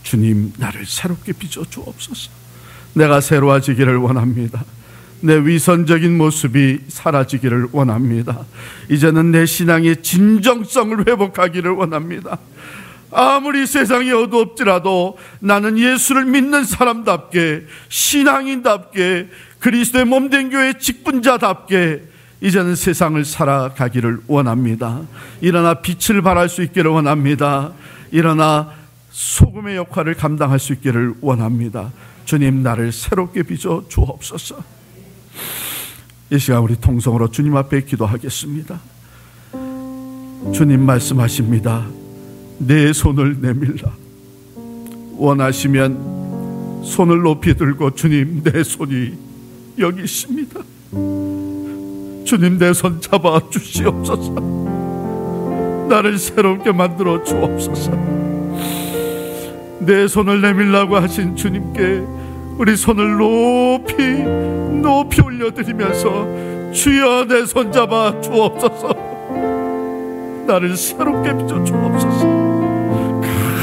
주님, 나를 새롭게 빚어 주옵소서. 내가 새로워지기를 원합니다. 내 위선적인 모습이 사라지기를 원합니다. 이제는 내 신앙의 진정성을 회복하기를 원합니다. 아무리 세상이 어두웠지라도 나는 예수를 믿는 사람답게, 신앙인답게, 그리스도의 몸된 교회의 직분자답게 이제는 세상을 살아가기를 원합니다. 일어나 빛을 발할 수 있기를 원합니다. 일어나 소금의 역할을 감당할 수 있기를 원합니다. 주님, 나를 새롭게 빚어 주옵소서. 이 시간 우리 통성으로 주님 앞에 기도하겠습니다. 주님 말씀하십니다. 내 손을 내밀라. 원하시면 손을 높이 들고, 주님, 내 손이 여기 있습니다. 주님, 내 손 잡아 주시옵소서. 나를 새롭게 만들어 주옵소서. 내 손을 내밀라고 하신 주님께 우리 손을 높이 올려드리면서 주여, 내 손 잡아 주옵소서. 나를 새롭게 빚어 주옵소서.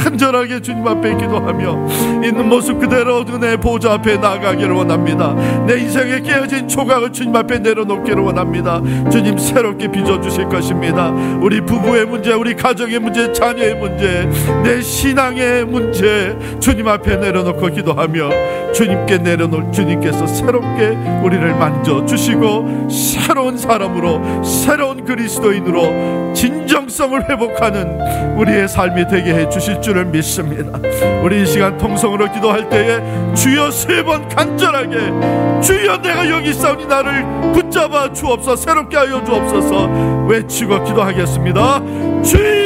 간절하게 주님 앞에 기도하며 있는 모습 그대로 은혜 보좌 앞에 나아가기를 원합니다. 내 인생에 깨어진 조각을 주님 앞에 내려놓기를 원합니다. 주님, 새롭게 빚어주실 것입니다. 우리 부부의 문제, 우리 가정의 문제, 자녀의 문제, 내 신앙의 문제 주님 앞에 내려놓고 기도하며 주님께 내려놓을 주님께서 새롭게 우리를 만져주시고 새로운 사람으로, 새로운 그리스도인으로 진정성을 회복하는 우리의 삶이 되게 해주실 줄을 믿습니다. 우리 이 시간 통성으로 기도할 때에 주여 3번 간절하게, 주여 내가 여기 있사오니 나를 붙잡아 주옵소서, 새롭게 하여 주옵소서 외치고 기도하겠습니다. 주여